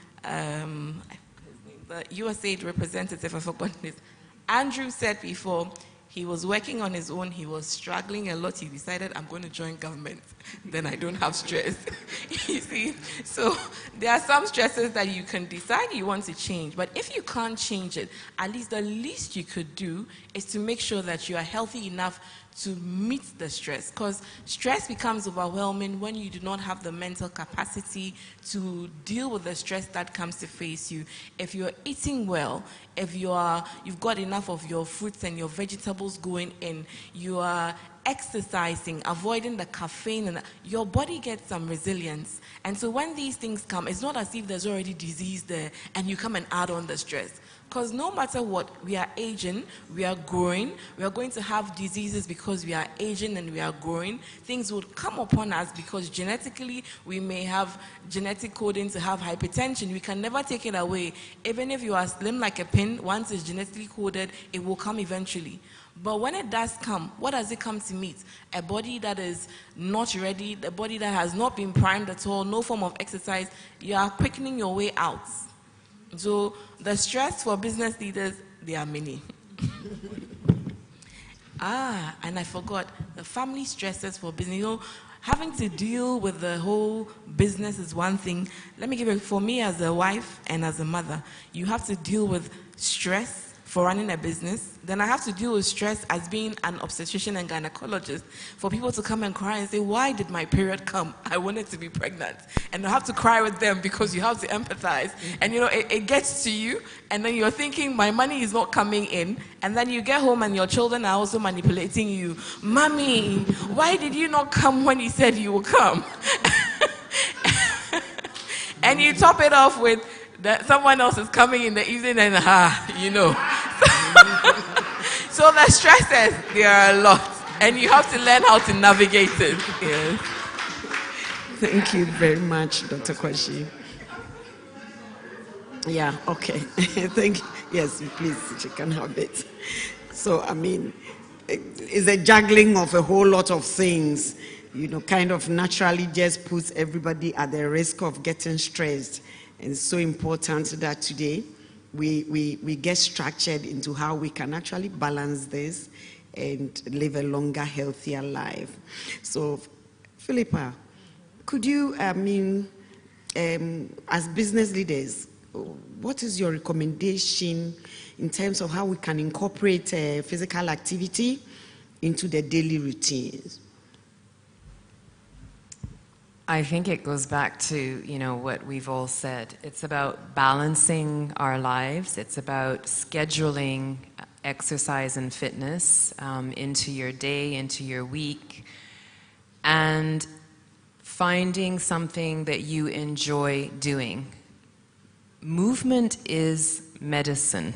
USAID representative, I forgot this, Andrew said before, he was working on his own, he was struggling a lot, he decided, I'm going to join government, then I don't have stress. You see? So there are some stresses that you can decide you want to change, but if you can't change it, at least the least you could do is to make sure that you are healthy enough to meet the stress, because stress becomes overwhelming when you do not have the mental capacity to deal with the stress that comes to face you. If you're eating well, if you've got enough of your fruits and your vegetables going in, you are exercising, avoiding the caffeine, and your body gets some resilience. And so when these things come, it's not as if there's already disease there and you come and add on the stress. Because no matter what, we are aging, we are growing, we are going to have diseases because we are aging and we are growing. Things will come upon us because genetically we may have genetic coding to have hypertension. We can never take it away. Even if you are slim like a pin, once it's genetically coded, it will come eventually. But when it does come, what does it come to meet? A body that is not ready, a body that has not been primed at all, no form of exercise, you are quickening your way out. So the stress for business leaders, there are many. And I forgot, the family stresses for business. You know, having to deal with the whole business is one thing. Let me give it, for me as a wife and as a mother, you have to deal with stress for running a business. Then I have to deal with stress as being an obstetrician and gynecologist, for people to come and cry and say, why did my period come? I wanted to be pregnant. And I have to cry with them because you have to empathize. And you know, it gets to you, and then you're thinking, my money is not coming in. And then you get home and your children are also manipulating you. Mommy, why did you not come when you said you would come? And you top it off with, that someone else is coming in the evening and you know. So the stresses, there are a lot. And you have to learn how to navigate it. Yes. Thank you very much, Dr. Kwashi. Yeah, okay. Thank you. Yes, please, you can have it. So, I mean, it's a juggling of a whole lot of things, kind of naturally just puts everybody at the risk of getting stressed. And it's so important that today we get structured into how we can actually balance this and live a longer, healthier life. So, Philippa, could you, as business leaders, what is your recommendation in terms of how we can incorporate physical activity into the daily routines? I think it goes back to, what we've all said. It's about balancing our lives. It's about scheduling exercise and fitness into your day, into your week, and finding something that you enjoy doing. Movement is medicine.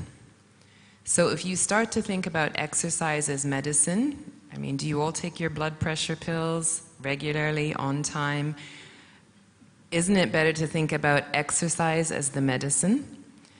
So if you start to think about exercise as medicine, do you all take your blood pressure pills regularly, on time? Isn't it better to think about exercise as the medicine?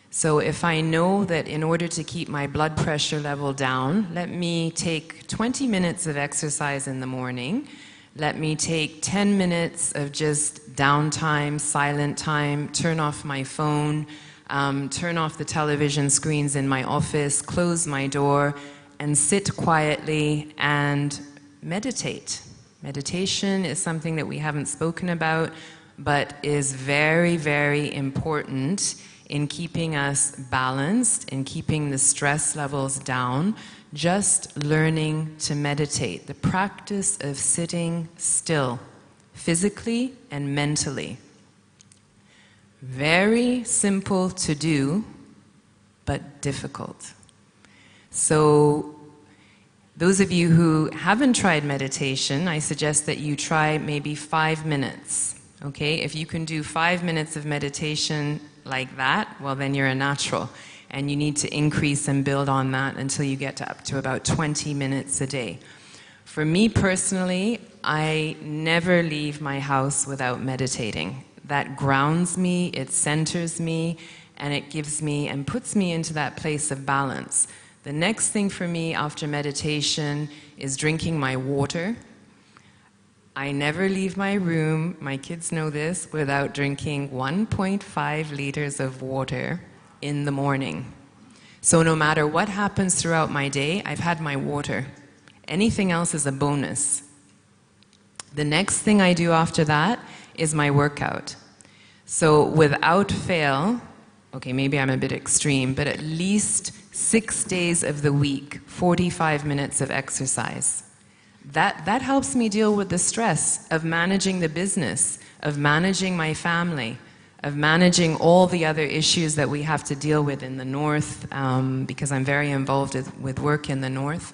So if I know that in order to keep my blood pressure level down, let me take 20 minutes of exercise in the morning. Let me take 10 minutes of just downtime, silent time, turn off my phone, turn off the television screens in my office, close my door, and sit quietly and meditate. Meditation is something that we haven't spoken about, but is very, very important in keeping us balanced, in keeping the stress levels down. Just learning to meditate, the practice of sitting still, physically and mentally. Very simple to do, but difficult. So, those of you who haven't tried meditation, I suggest that you try maybe 5 minutes. Okay? If you can do 5 minutes of meditation like that, well, then you're a natural. And you need to increase and build on that until you get up to about 20 minutes a day. For me personally, I never leave my house without meditating. That grounds me, it centers me, and it gives me and puts me into that place of balance. The next thing for me after meditation is drinking my water. I never leave my room, my kids know this, without drinking 1.5 liters of water in the morning. So no matter what happens throughout my day, I've had my water. Anything else is a bonus. The next thing I do after that is my workout. So without fail, okay, maybe I'm a bit extreme, but at least 6 days of the week, 45 minutes of exercise. That helps me deal with the stress of managing the business, of managing my family, of managing all the other issues that we have to deal with in the north, because I'm very involved with work in the north.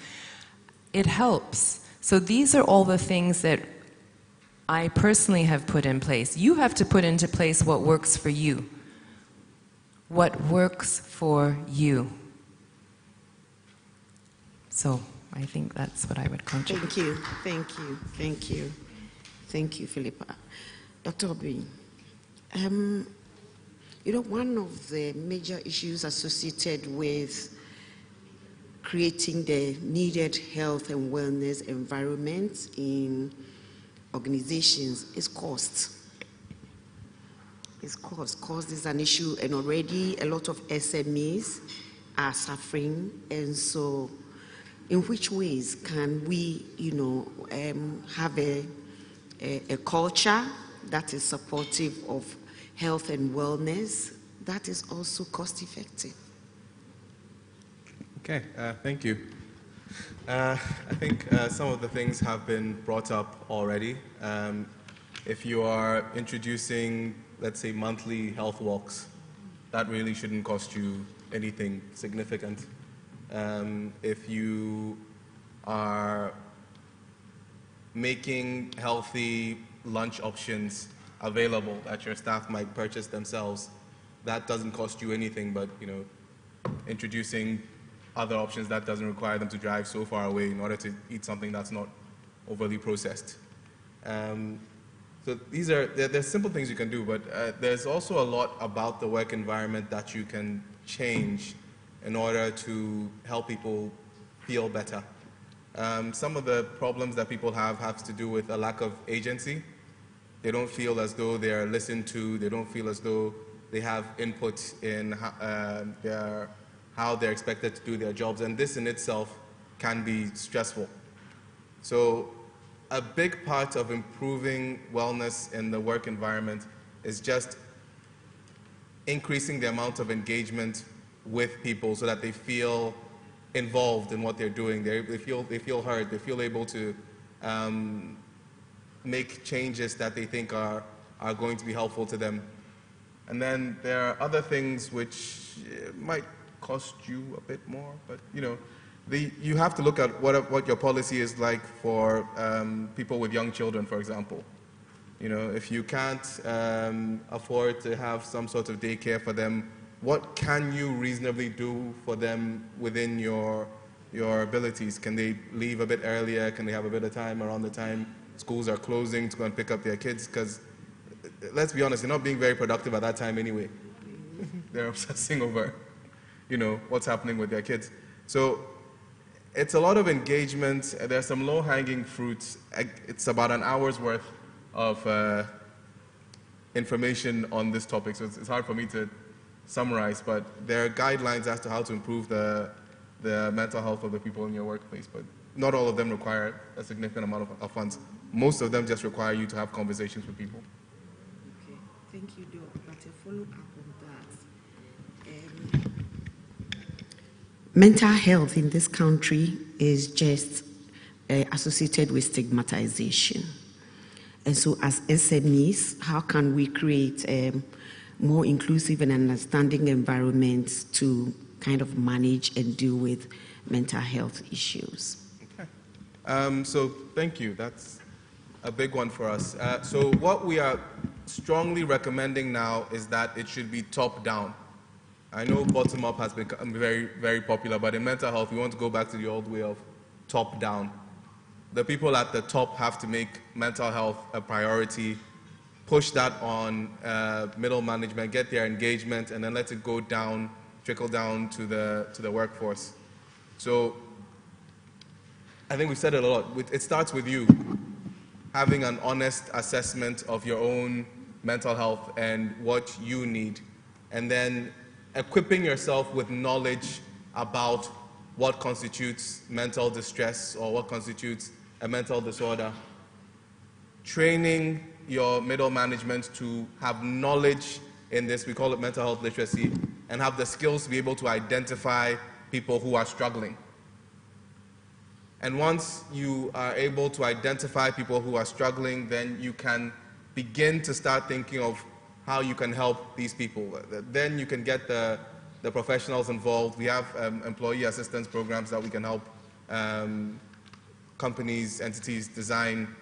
It helps. So these are all the things that I personally have put in place. You have to put into place what works for you. What works for you. So I think that's what I would contribute. Thank you, Philippa. Dr. Obi. One of the major issues associated with creating the needed health and wellness environment in organizations is cost. Cost is an issue, and already a lot of SMEs are suffering. And so, in which ways can we, have a culture that is supportive of health and wellness that is also cost effective? Okay, thank you. I think some of the things have been brought up already. If you are introducing, let's say, monthly health walks, that really shouldn't cost you anything significant. If you are making healthy lunch options available that your staff might purchase themselves, that doesn't cost you anything but, introducing other options that doesn't require them to drive so far away in order to eat something that's not overly processed. So there's simple things you can do, but there's also a lot about the work environment that you can change in order to help people feel better. Some of the problems that people have to do with a lack of agency. They don't feel as though they are listened to. They don't feel as though they have input in how they're expected to do their jobs, and this in itself can be stressful. So a big part of improving wellness in the work environment is just increasing the amount of engagement with people so that they feel involved in what they're doing. They feel heard. They feel able to make changes that they think are going to be helpful to them. And then there are other things which might cost you a bit more, but you have to look at what your policy is like for people with young children, for example. If you can't afford to have some sort of daycare for them, what can you reasonably do for them within your abilities? Can they leave a bit earlier? Can they have a bit of time around the time schools are closing to go and pick up their kids? Because let's be honest, they're not being very productive at that time anyway. They're obsessing over, what's happening with their kids. So it's a lot of engagement. There's some low-hanging fruits. It's about an hour's worth of information on this topic, so it's hard for me to summarize, but there are guidelines as to how to improve the mental health of the people in your workplace, but not all of them require a significant amount of funds. Most of them just require you to have conversations with people. Okay, thank you, Doc. But a follow-up on that. Mental health in this country is just associated with stigmatization. And so as SMEs, how can we create more inclusive and understanding environments to kind of manage and deal with mental health issues? Okay. So thank you. That's a big one for us. So what we are strongly recommending now is that it should be top-down. I know bottom-up has become very, very popular, but in mental health, we want to go back to the old way of top-down. The people at the top have to make mental health a priority, push that on middle management, get their engagement, and then let it go down, trickle down to the workforce. So I think we've said it a lot. It starts with you having an honest assessment of your own mental health and what you need, and then equipping yourself with knowledge about what constitutes mental distress or what constitutes a mental disorder. Training your middle management to have knowledge in this, we call it mental health literacy, and have the skills to be able to identify people who are struggling. And once you are able to identify people who are struggling, then you can begin to start thinking of how you can help these people. Then you can get the professionals involved. We have employee assistance programs that we can help companies, entities design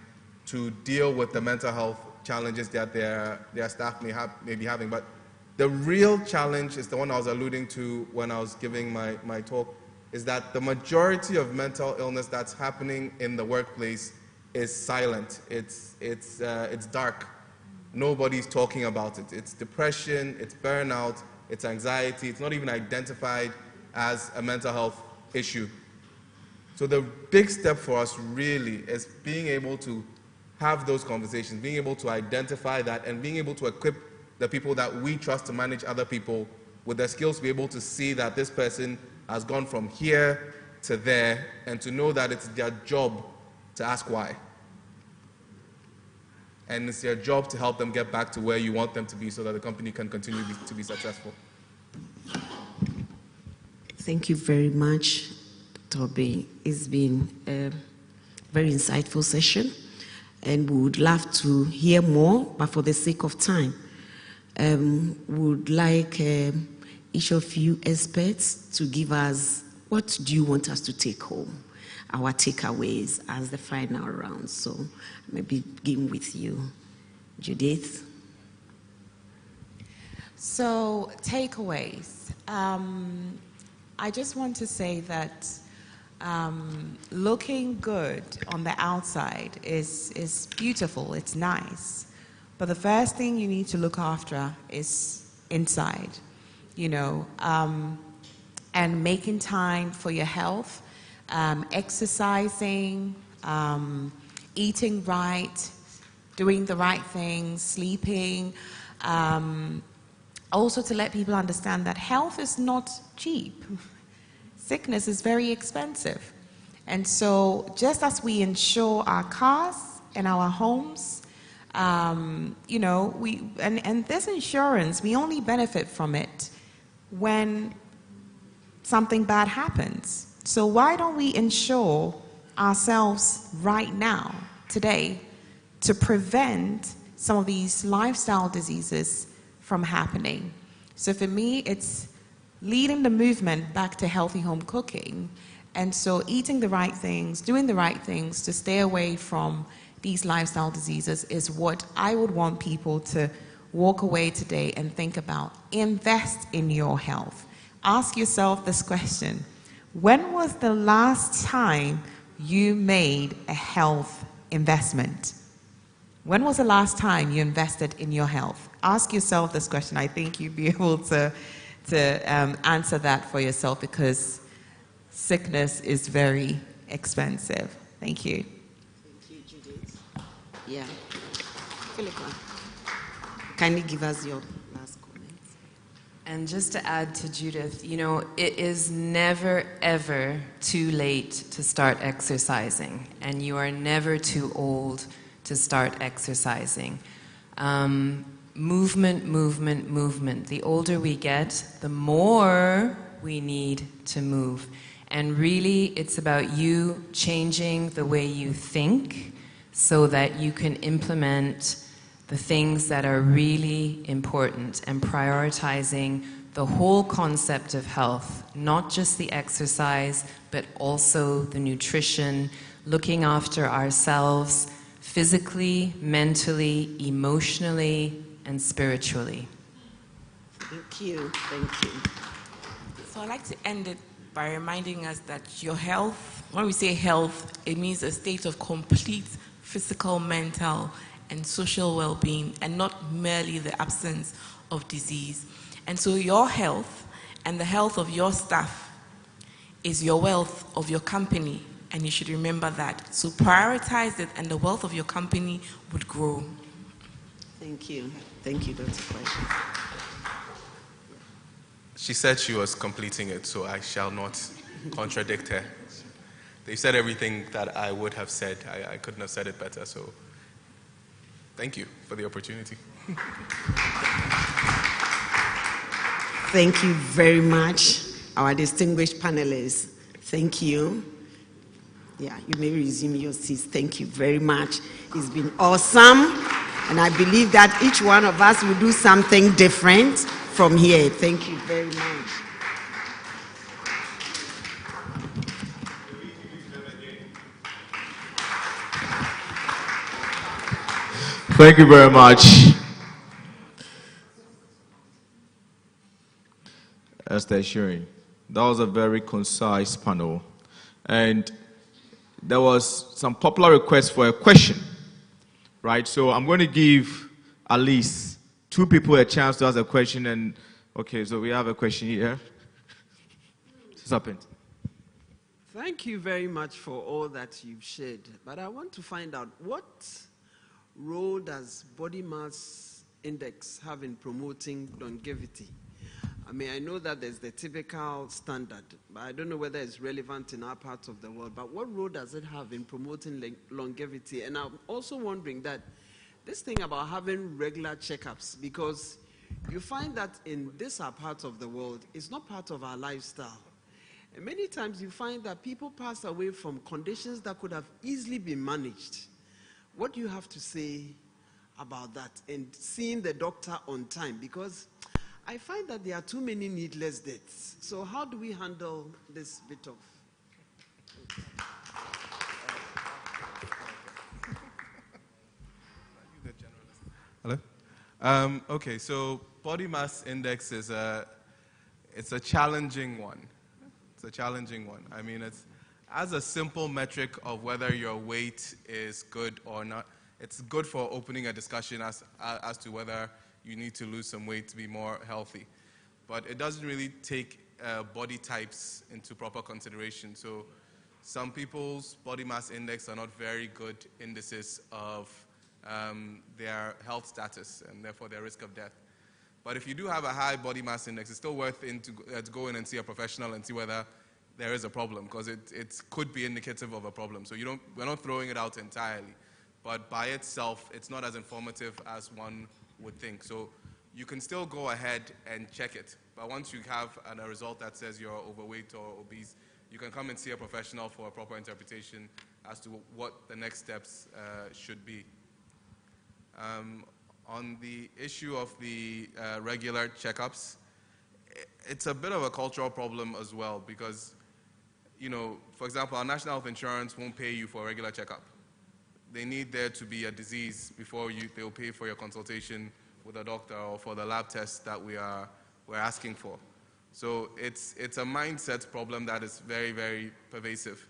to deal with the mental health challenges that their staff may be having. But the real challenge is the one I was alluding to when I was giving my talk, is that the majority of mental illness that's happening in the workplace is silent. It's dark. Nobody's talking about it. It's depression, it's burnout, it's anxiety. It's not even identified as a mental health issue. So the big step for us really is being able to have those conversations, being able to identify that, and being able to equip the people that we trust to manage other people with the skills to be able to see that this person has gone from here to there, and to know that it's their job to ask why. And it's their job to help them get back to where you want them to be so that the company can continue to be successful. Thank you very much, Toby. It's been a very insightful session, and we would love to hear more, but for the sake of time, we would like each of you experts to give us, what do you want us to take home? Our takeaways as the final round. So maybe begin with you, Judith. So takeaways. I just want to say that looking good on the outside is beautiful, it's nice. But the first thing you need to look after is inside, and making time for your health, exercising, eating right, doing the right things, sleeping. Also to let people understand that health is not cheap. Sickness is very expensive. And so just as we insure our cars and our homes, and this insurance, we only benefit from it when something bad happens. So why don't we insure ourselves right now, today, to prevent some of these lifestyle diseases from happening? So for me, it's leading the movement back to healthy home cooking. And so eating the right things, doing the right things to stay away from these lifestyle diseases is what I would want people to walk away today and think about. Invest in your health. Ask yourself this question: when was the last time you made a health investment? When was the last time you invested in your health? Ask yourself this question. I think you'd be able to answer that for yourself, because sickness is very expensive. Thank you. Thank you, Judith. Yeah. Philippa, kindly give us your last comments. And just to add to Judith, it is never, ever too late to start exercising, and you are never too old to start exercising. Movement, movement, movement. The older we get, the more we need to move. And really, it's about you changing the way you think so that you can implement the things that are really important, and prioritizing the whole concept of health, not just the exercise, but also the nutrition, looking after ourselves physically, mentally, emotionally, and spiritually. Thank you. Thank you. So I'd like to end it by reminding us that your health, when we say health, it means a state of complete physical, mental, and social well-being, and not merely the absence of disease. And so your health and the health of your staff is your wealth of your company, and you should remember that. So prioritize it, and the wealth of your company would grow. Thank you. Thank you, Dr. Kwesi. She said she was completing it, so I shall not contradict her. They said everything that I would have said. I couldn't have said it better, so thank you for the opportunity. Thank you very much, our distinguished panelists. Thank you. Yeah, you may resume your seats. Thank you very much. It's been awesome, and I believe that each one of us will do something different from here. Thank you very much. Thank you very much. Esther Shearing. That was a very concise panel. And there was some popular request for a question, right? So I'm going to give at least two people a chance to ask a question. And okay, so we have a question here. What's happened? Thank you very much for all that you've shared. But I want to find out, what role does body mass index have in promoting longevity? I mean, I know that there's the typical standard, but I don't know whether it's relevant in our parts of the world. But what role does it have in promoting longevity? And I'm also wondering that this thing about having regular checkups, because you find that in this our part of the world, it's not part of our lifestyle. And many times you find that people pass away from conditions that could have easily been managed. What do you have to say about that and seeing the doctor on time? Because I find that there are too many needless deaths. So how do we handle this bit of... Hello? Okay, so body mass index is it's a challenging one. It's a challenging one. I mean, it's as a simple metric of whether your weight is good or not. It's good for opening a discussion as to whether you need to lose some weight to be more healthy. But it doesn't really take body types into proper consideration. So some people's body mass index are not very good indices of their health status and therefore their risk of death. But if you do have a high body mass index, it's still worth it to go in and see a professional and see whether there is a problem, because it could be indicative of a problem. So we're not throwing it out entirely. But by itself, it's not as informative as one would think. So you can still go ahead and check it. But once you have a result that says you're overweight or obese, you can come and see a professional for a proper interpretation as to what the next steps should be. On the issue of the regular checkups, it's a bit of a cultural problem as well, because, for example, our national health insurance won't pay you for a regular checkup. They need there to be a disease before they'll pay for your consultation with a doctor or for the lab tests that we're asking for. So it's a mindset problem that is very, very pervasive.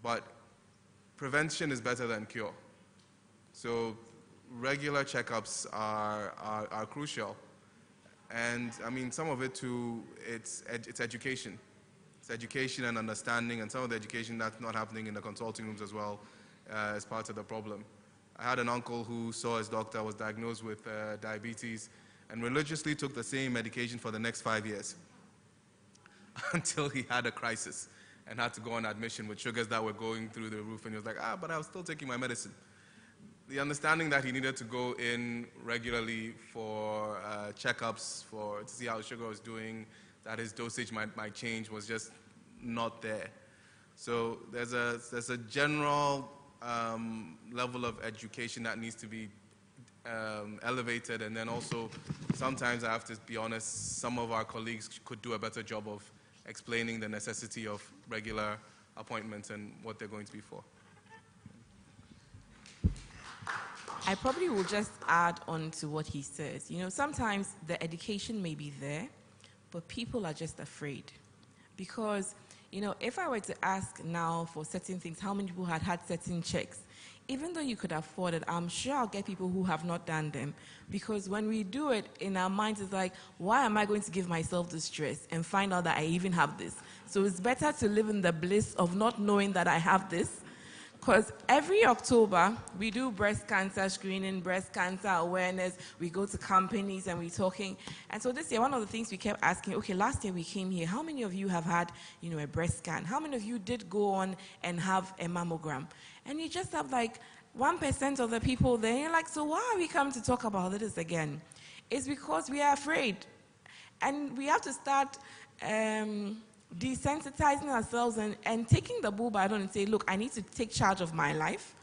But prevention is better than cure. So regular checkups are crucial. And I mean, some of it too, it's education. It's education and understanding, and some of the education that's not happening in the consulting rooms as well is part of the problem. I had an uncle who saw his doctor, was diagnosed with diabetes, and religiously took the same medication for the next 5 years until he had a crisis and had to go on admission with sugars that were going through the roof, and he was like, but I was still taking my medicine. The understanding that he needed to go in regularly for checkups to see how his sugar was doing, that his dosage might change, was just not there. So there's a general level of education that needs to be elevated, and then also sometimes, I have to be honest, some of our colleagues could do a better job of explaining the necessity of regular appointments and what they're going to be for. I probably will just add on to what he says. Sometimes the education may be there, but people are just afraid. Because, if I were to ask now for certain things, how many people had certain checks, even though you could afford it, I'm sure I'll get people who have not done them. Because when we do it, in our minds, it's like, why am I going to give myself the stress and find out that I even have this? So it's better to live in the bliss of not knowing that I have this. Because every October, we do breast cancer screening, breast cancer awareness. We go to companies and we're talking. And so this year, one of the things we kept asking, okay, last year we came here, how many of you have had, a breast scan? How many of you did go on and have a mammogram? And you just have like 1% of the people there. And you're like, so why are we come to talk about this again? It's because we are afraid. And we have to start desensitizing ourselves and taking the bull by the horn and say, look, I need to take charge of my life.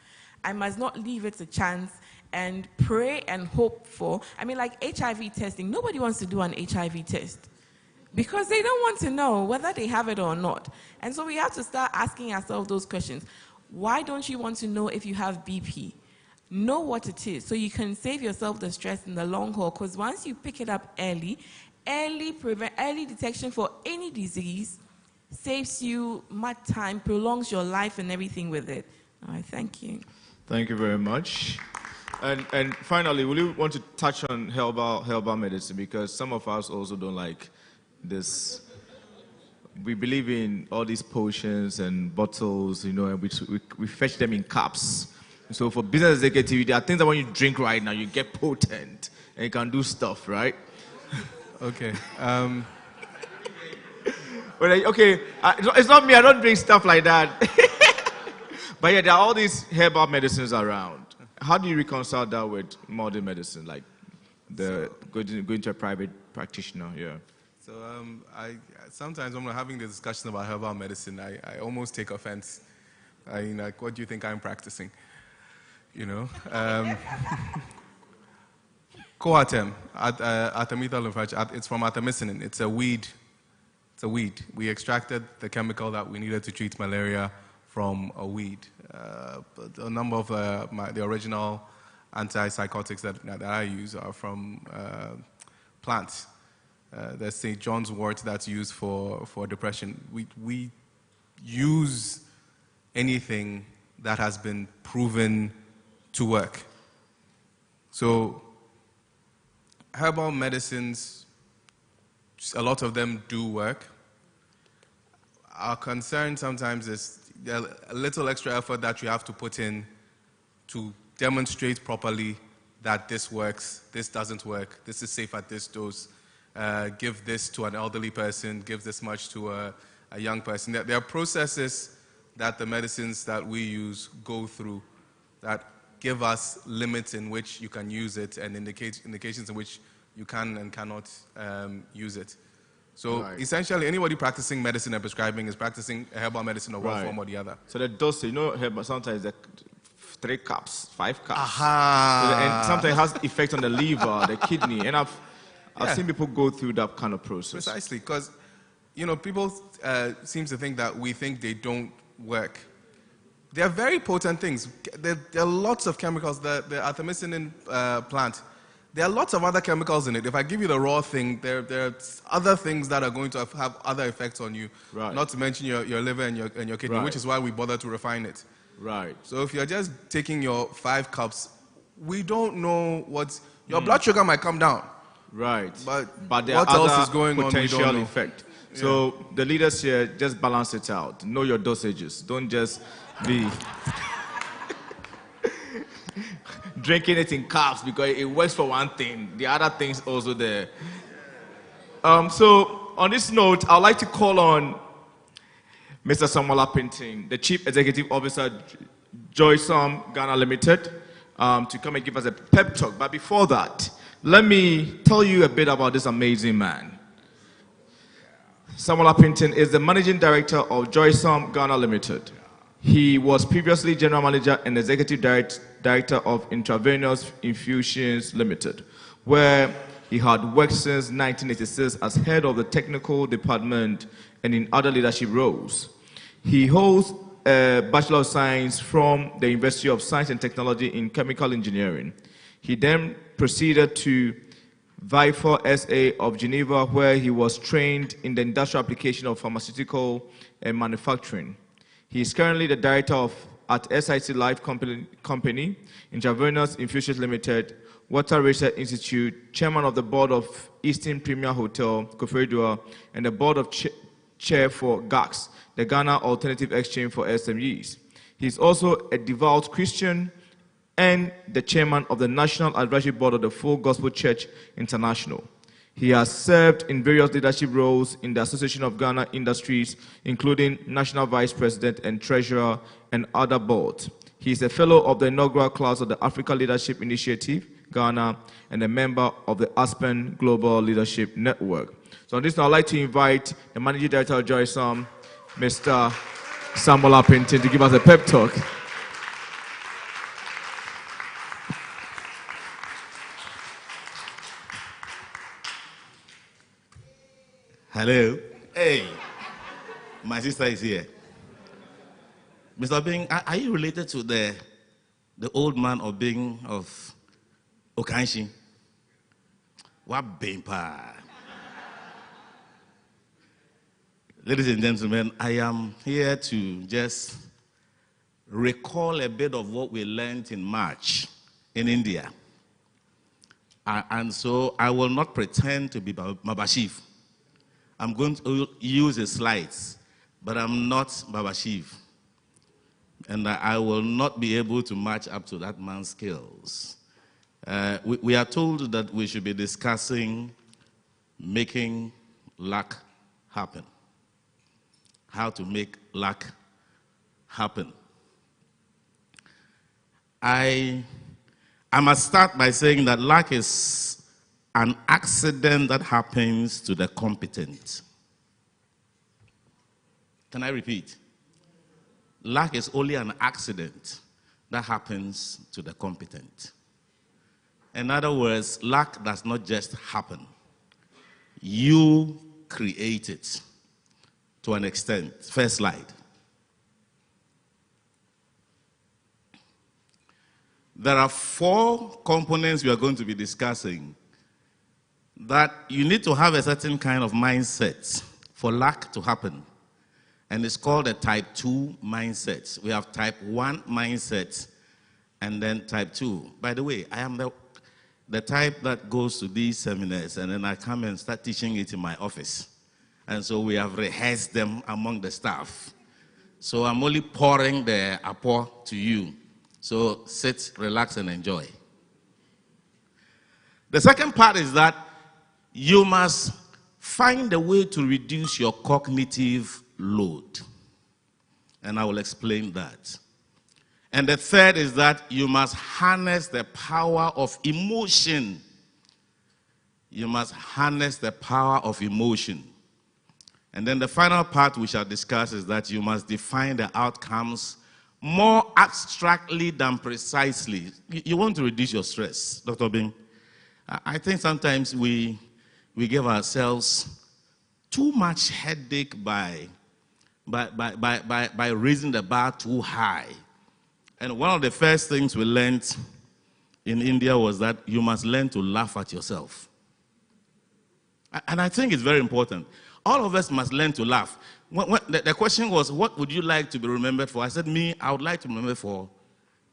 I must not leave it to chance, and pray and hope for. I mean, like HIV testing, nobody wants to do an HIV test because they don't want to know whether they have it or not. And so we have to start asking ourselves those questions. Why don't you want to know if you have BP? Know what it is so you can save yourself the stress in the long haul, because once you pick it up early detection for any disease saves you much time, prolongs your life and everything with it. All right, thank you. Thank you very much. And finally, will you want to touch on herbal medicine? Because some of us also don't like this. We believe in all these potions and bottles, and we fetch them in cups. So for business executive, there are things that when you drink right now, you get potent and you can do stuff, right? Okay. It's not me. I don't drink stuff like that. But yeah, there are all these herbal medicines around. How do you reconcile that with modern medicine, like going to a private practitioner? Yeah. So sometimes when we're having this discussion about herbal medicine, I almost take offense. Like, what do you think I'm practicing? Coartem, artemethyl, it's from artemisinin. It's a weed. It's a weed. We extracted the chemical that we needed to treat malaria from a weed. A number of the original antipsychotics that I use are from plants. there's St. John's wort that's used for depression. We use anything that has been proven to work. So herbal medicines, a lot of them do work. Our concern sometimes is a little extra effort that you have to put in to demonstrate properly that this works, this doesn't work, this is safe at this dose, give this to an elderly person, give this much to a young person. There are processes that the medicines that we use go through that give us limits in which you can use it and indications in which you can and cannot use it. So essentially, anybody practicing medicine and prescribing is practicing herbal medicine of one form or the other. So the dose, herbal, sometimes the 3 cups, 5 cups. Aha. So and sometimes it has effect on the liver, the kidney, and I've seen people go through that kind of process. Precisely, because people seem to think that we think they don't work. They are very potent things. There are lots of chemicals. The artemisinin plant, there are lots of other chemicals in it. If I give you the raw thing, there are other things that are going to have other effects on you. Right. Not to mention your liver and your kidney, which is why we bother to refine it. Right. So if you're just taking your 5 cups, we don't know what's... Your blood sugar might come down. Right. But there what are else other is going on, we potential don't know. effect. So the leaders here, just balance it out. Know your dosages. Don't just be drinking it in cups because it works for one thing. The other thing's also there. So on this note, I'd like to call on Mr. Samuel Appington, the Chief Executive Officer, Joysom Ghana Limited, to come and give us a pep talk. But before that, let me tell you a bit about this amazing man. Samuel Appington is the Managing Director of Joysom Ghana Limited. He was previously General Manager and Executive Director of Intravenous Infusions Limited, where he had worked since 1986 as head of the technical department and in other leadership roles. He holds a Bachelor of Science from the University of Science and Technology in Chemical Engineering. He then proceeded to Vifor SA of Geneva, where he was trained in the industrial application of pharmaceutical and manufacturing. He is currently the director at SIC Life Company, Intravenous Infusions Limited, Water Research Institute, chairman of the board of Eastern Premier Hotel, Koforidua, and the board of chair for GACS, the Ghana Alternative Exchange for SMEs. He is also a devout Christian and the chairman of the National Advisory Board of the Full Gospel Church International. He has served in various leadership roles in the Association of Ghana Industries, including National Vice President and Treasurer and other boards. He is a fellow of the inaugural class of the Africa Leadership Initiative, Ghana, and a member of the Aspen Global Leadership Network. So on this, I'd like to invite the Managing Director of Joysom, Mr. Samuel Appington, to give us a pep talk. Hello. Hey, my sister is here. Mr. Bing, are you related to the old man of Bing of Okanshi? What Bing pa? Ladies and gentlemen, I am here to just recall a bit of what we learned in March in India. And so I will not pretend to be Babashiv. I'm going to use the slides, but I'm not Baba Shiv. And I will not be able to match up to that man's skills. We are told that we should be discussing making luck happen. How to make luck happen. I must start by saying that luck is an accident that happens to the competent. Can I repeat? Luck is only an accident that happens to the competent. In other words, luck does not just happen. You create it to an extent. First slide. There are 4 components we are going to be discussing that you need to have a certain kind of mindset for luck to happen. And it's called a type 2 mindset. We have type 1 mindset and then type 2. By the way, I am the type that goes to these seminars and then I come and start teaching it in my office. And so we have rehearsed them among the staff. So I'm only pouring the apport to you. So sit, relax, and enjoy. The second part is that you must find a way to reduce your cognitive load. And I will explain that. And the third is that you must harness the power of emotion. You must harness the power of emotion. And then the final part we shall discuss is that you must define the outcomes more abstractly than precisely. You want to reduce your stress, Dr. Bing. I think sometimes we give ourselves too much headache by raising the bar too high. And one of the first things we learned in India was that you must learn to laugh at yourself. And I think it's very important. All of us must learn to laugh. The question was, what would you like to be remembered for? I said, I would like to be remembered for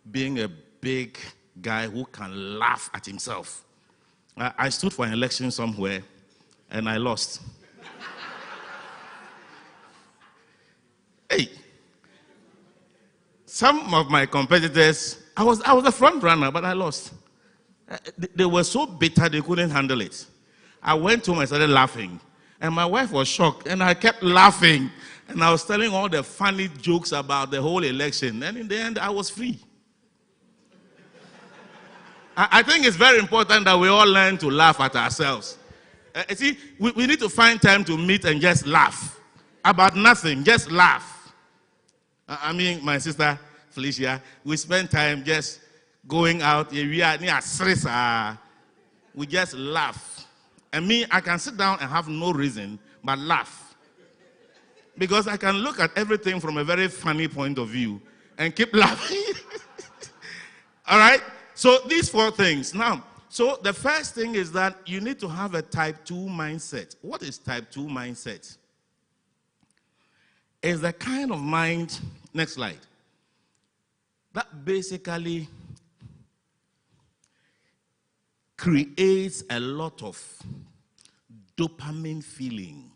being a big guy who can laugh at himself. I stood for an election somewhere, and I lost. Hey, some of my competitors, I was a front runner, but I lost. They were so bitter they couldn't handle it. I went home and started laughing. And my wife was shocked, and I kept laughing. And I was telling all the funny jokes about the whole election. And in the end, I was free. I think it's very important that we all learn to laugh at ourselves. See, we need to find time to meet and just laugh. About nothing, just laugh. I mean, my sister, Felicia, we spend time just going out. We just laugh. And me, I can sit down and have no reason but laugh. Because I can look at everything from a very funny point of view and keep laughing. All right? So these 4 things. Now, so the first thing is that you need to have a type 2 mindset. What is type 2 mindset? It's the kind of mind, next slide, that basically creates a lot of dopamine feeling.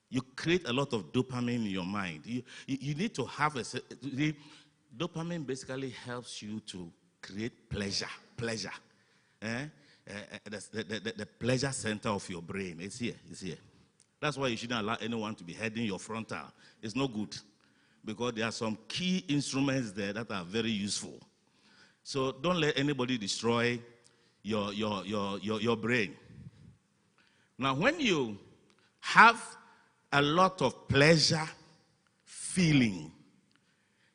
You create a lot of dopamine in your mind. You need to have dopamine basically helps you to create pleasure. The pleasure center of your brain. It's here. That's why you shouldn't allow anyone to be heading your frontal. It's no good. Because there are some key instruments there that are very useful. So don't let anybody destroy your brain. Now, when you have a lot of pleasure feeling,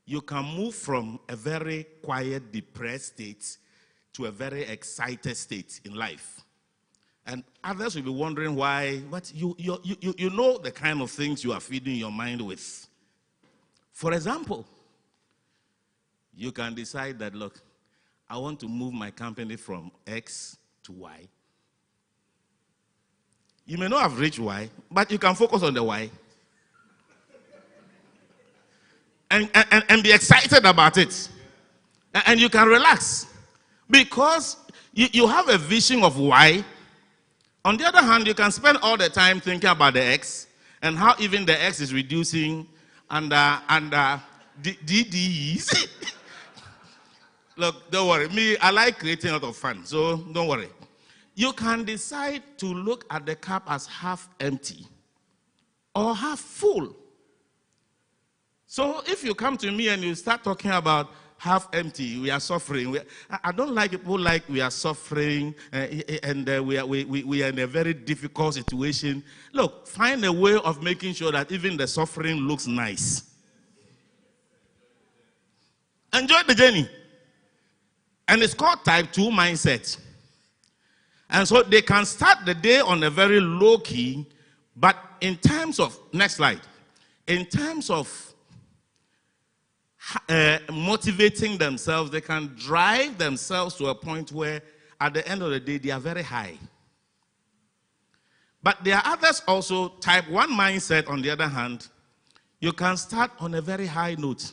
you can move from a very quiet, depressed state to a very excited state in life. And others will be wondering why, but you know the kind of things you are feeding your mind with. For example, you can decide that, look, I want to move my company from X to Y. You may not have reached Y, but you can focus on the Y. And be excited about it. And you can relax. Because you have a vision of Y. On the other hand, you can spend all the time thinking about the X and how even the X is reducing under DDEs. Look, don't worry. I like creating a lot of fun, so don't worry. You can decide to look at the cup as half empty or half full. So if you come to me and you start talking about half empty, we are suffering. I don't like people like we are suffering and we are in a very difficult situation. Look, find a way of making sure that even the suffering looks nice. Enjoy the journey. And it's called type 2 mindset. And so they can start the day on a very low key, but in terms of, next slide, in terms of motivating themselves, they can drive themselves to a point where at the end of the day, they are very high. But there are others also, type 1 mindset, on the other hand, you can start on a very high note.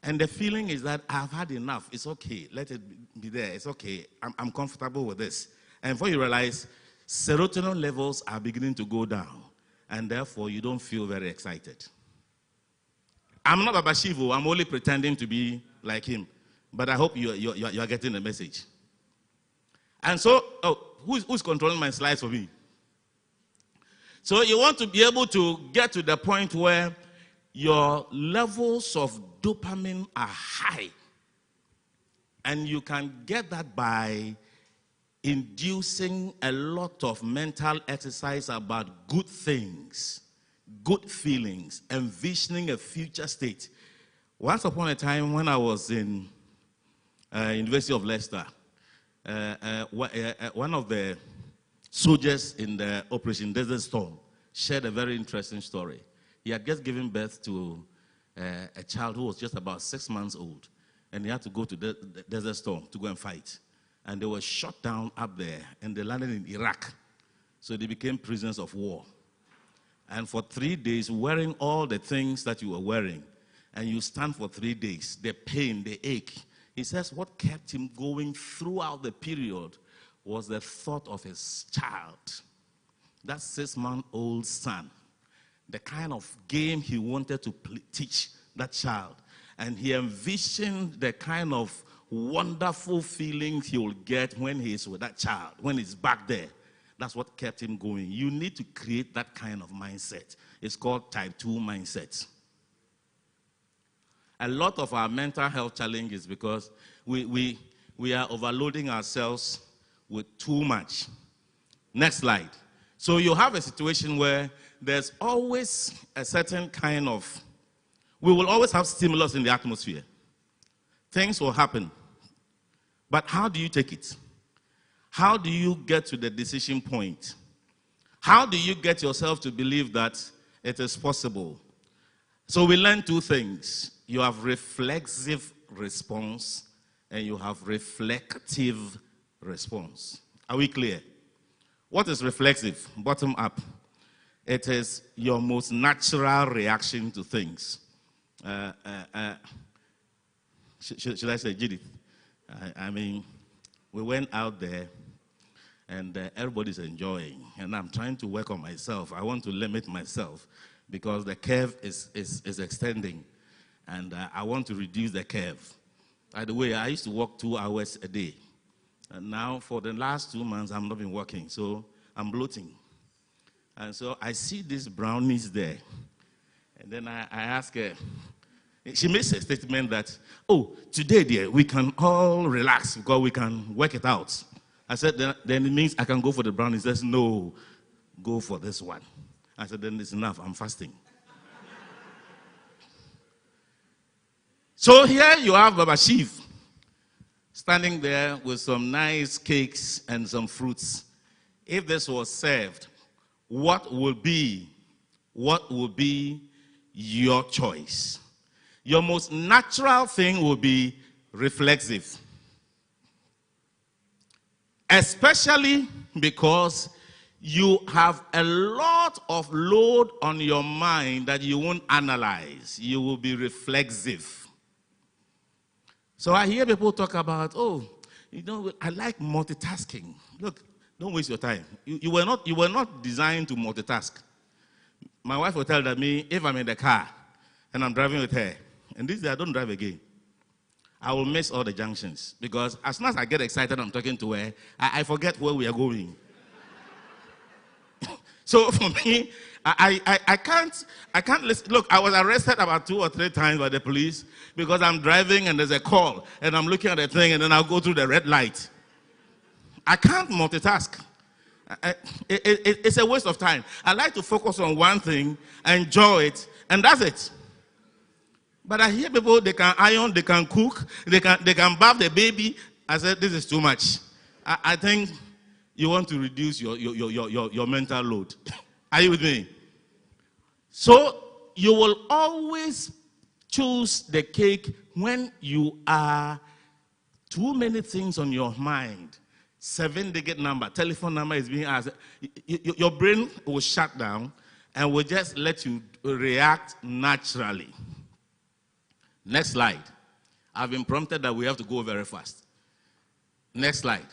And the feeling is that I've had enough. It's okay. Let it be there. It's okay. I'm comfortable with this. And before you realize, serotonin levels are beginning to go down. And therefore, you don't feel very excited. I'm not Baba Shivu. I'm only pretending to be like him. But I hope you're getting the message. And so, who's controlling my slides for me? So you want to be able to get to the point where your levels of dopamine are high. And you can get that by inducing a lot of mental exercise about good things, good feelings, envisioning a future state. Once upon a time when I was in University of Leicester, one of the soldiers in the Operation Desert Storm shared a very interesting story. He had just given birth to a child who was just about 6 months old, and he had to go to the Desert Storm to go and fight. And they were shot down up there, and they landed in Iraq. So they became prisoners of war. And for 3 days, wearing all the things that you were wearing, and you stand for 3 days, the pain, the ache. He says what kept him going throughout the period was the thought of his child, that 6-month-old son, the kind of game he wanted to teach that child. And he envisioned the kind of wonderful feelings he will get when he's with that child, when he's back there. That's what kept him going. You need to create that kind of mindset. It's called type 2 mindset. A lot of our mental health challenges because we are overloading ourselves with too much. Next slide. So you have a situation where there's always a certain kind of, we will always have stimulus in the atmosphere. Things will happen. But how do you take it? How do you get to the decision point? How do you get yourself to believe that it is possible? So we learn two things. You have reflexive response and you have reflective response. Are we clear? What is reflexive? Bottom up. It is your most natural reaction to things. Should I say Judith? I mean, we went out there and everybody's enjoying. And I'm trying to work on myself. I want to limit myself because the curve is extending. And I want to reduce the curve. By the way, I used to walk 2 hours a day. And now for the last 2 months, I've not been working. So I'm bloating. And so I see these brownies there. And then I ask her, she makes a statement that, oh, today, dear, we can all relax because we can work it out. I said, then it means I can go for the brownies. She says, no, go for this one. I said, then it's enough. I'm fasting. So here you have Baba Shiv standing there with some nice cakes and some fruits. If this was served, what would be your choice? Your most natural thing will be reflexive. Especially because you have a lot of load on your mind that you won't analyze. You will be reflexive. So I hear people talk about, oh, you know, I like multitasking. Look, don't waste your time. You were not designed to multitask. My wife will tell me if I'm in the car and I'm driving with her, and this day I don't drive again, I will miss all the junctions because as soon as I get excited, I'm talking to her, I forget where we are going. So for me, I can't listen. Look, I was arrested about 2 or 3 times by the police because I'm driving and there's a call and I'm looking at the thing and then I'll go through the red light. I can't multitask. It's a waste of time. I like to focus on one thing, enjoy it, and that's it. But I hear people, they can iron, they can cook, they can bath the baby. I said, this is too much. I think you want to reduce your mental load. Are you with me? So you will always choose the cake when you are too many things on your mind. 7-digit number, telephone number is being asked, your brain will shut down and will just let you react naturally. Next slide. I've been prompted that we have to go very fast. Next slide.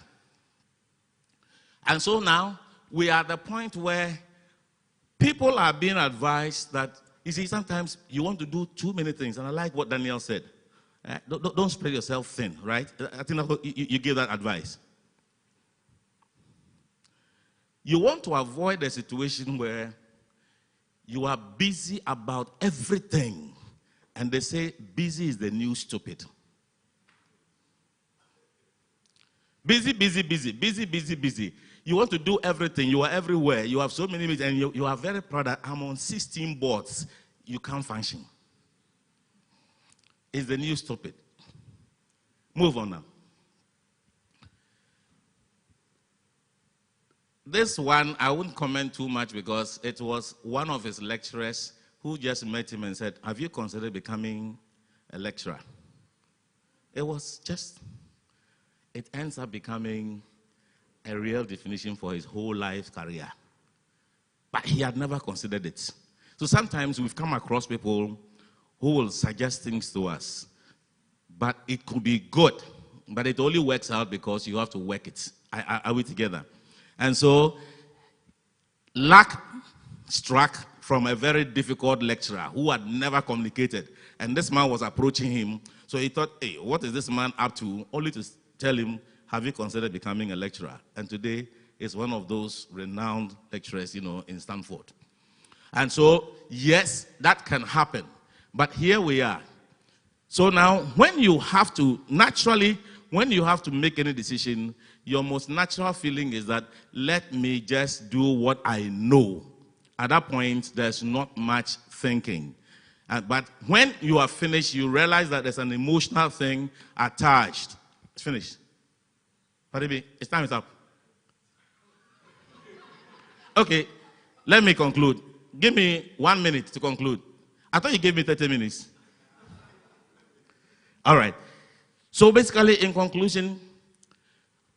And so now we are at the point where people are being advised that, you see, sometimes you want to do too many things. And I like what Daniel said. Don't spread yourself thin, right? I think you give that advice. You want to avoid a situation where you are busy about everything. And they say, busy is the new stupid. Busy, busy, busy, busy, busy, busy. You want to do everything. You are everywhere. You have so many meetings, and you are very proud that I'm on 16 boards. You can't function. It's the new stupid. Move on now. This one, I wouldn't comment too much because it was one of his lecturers who just met him and said, have you considered becoming a lecturer? It was just, it ends up becoming a real definition for his whole life career. But he had never considered it. So sometimes we've come across people who will suggest things to us, but it could be good, but it only works out because you have to work it. Are we together? And so, luck struck from a very difficult lecturer who had never communicated. And this man was approaching him. So he thought, hey, what is this man up to? Only to tell him, have you considered becoming a lecturer? And today, is one of those renowned lecturers, in Stanford. And so, yes, that can happen. But here we are. So now, when you have to, naturally, when you have to make any decision, your most natural feeling is that, let me just do what I know. At that point, there's not much thinking. But when you are finished, you realize that there's an emotional thing attached. It's finished. Padibi, it's time is up. Okay, let me conclude. Give me 1 minute to conclude. I thought you gave me 30 minutes. All right. So basically, in conclusion,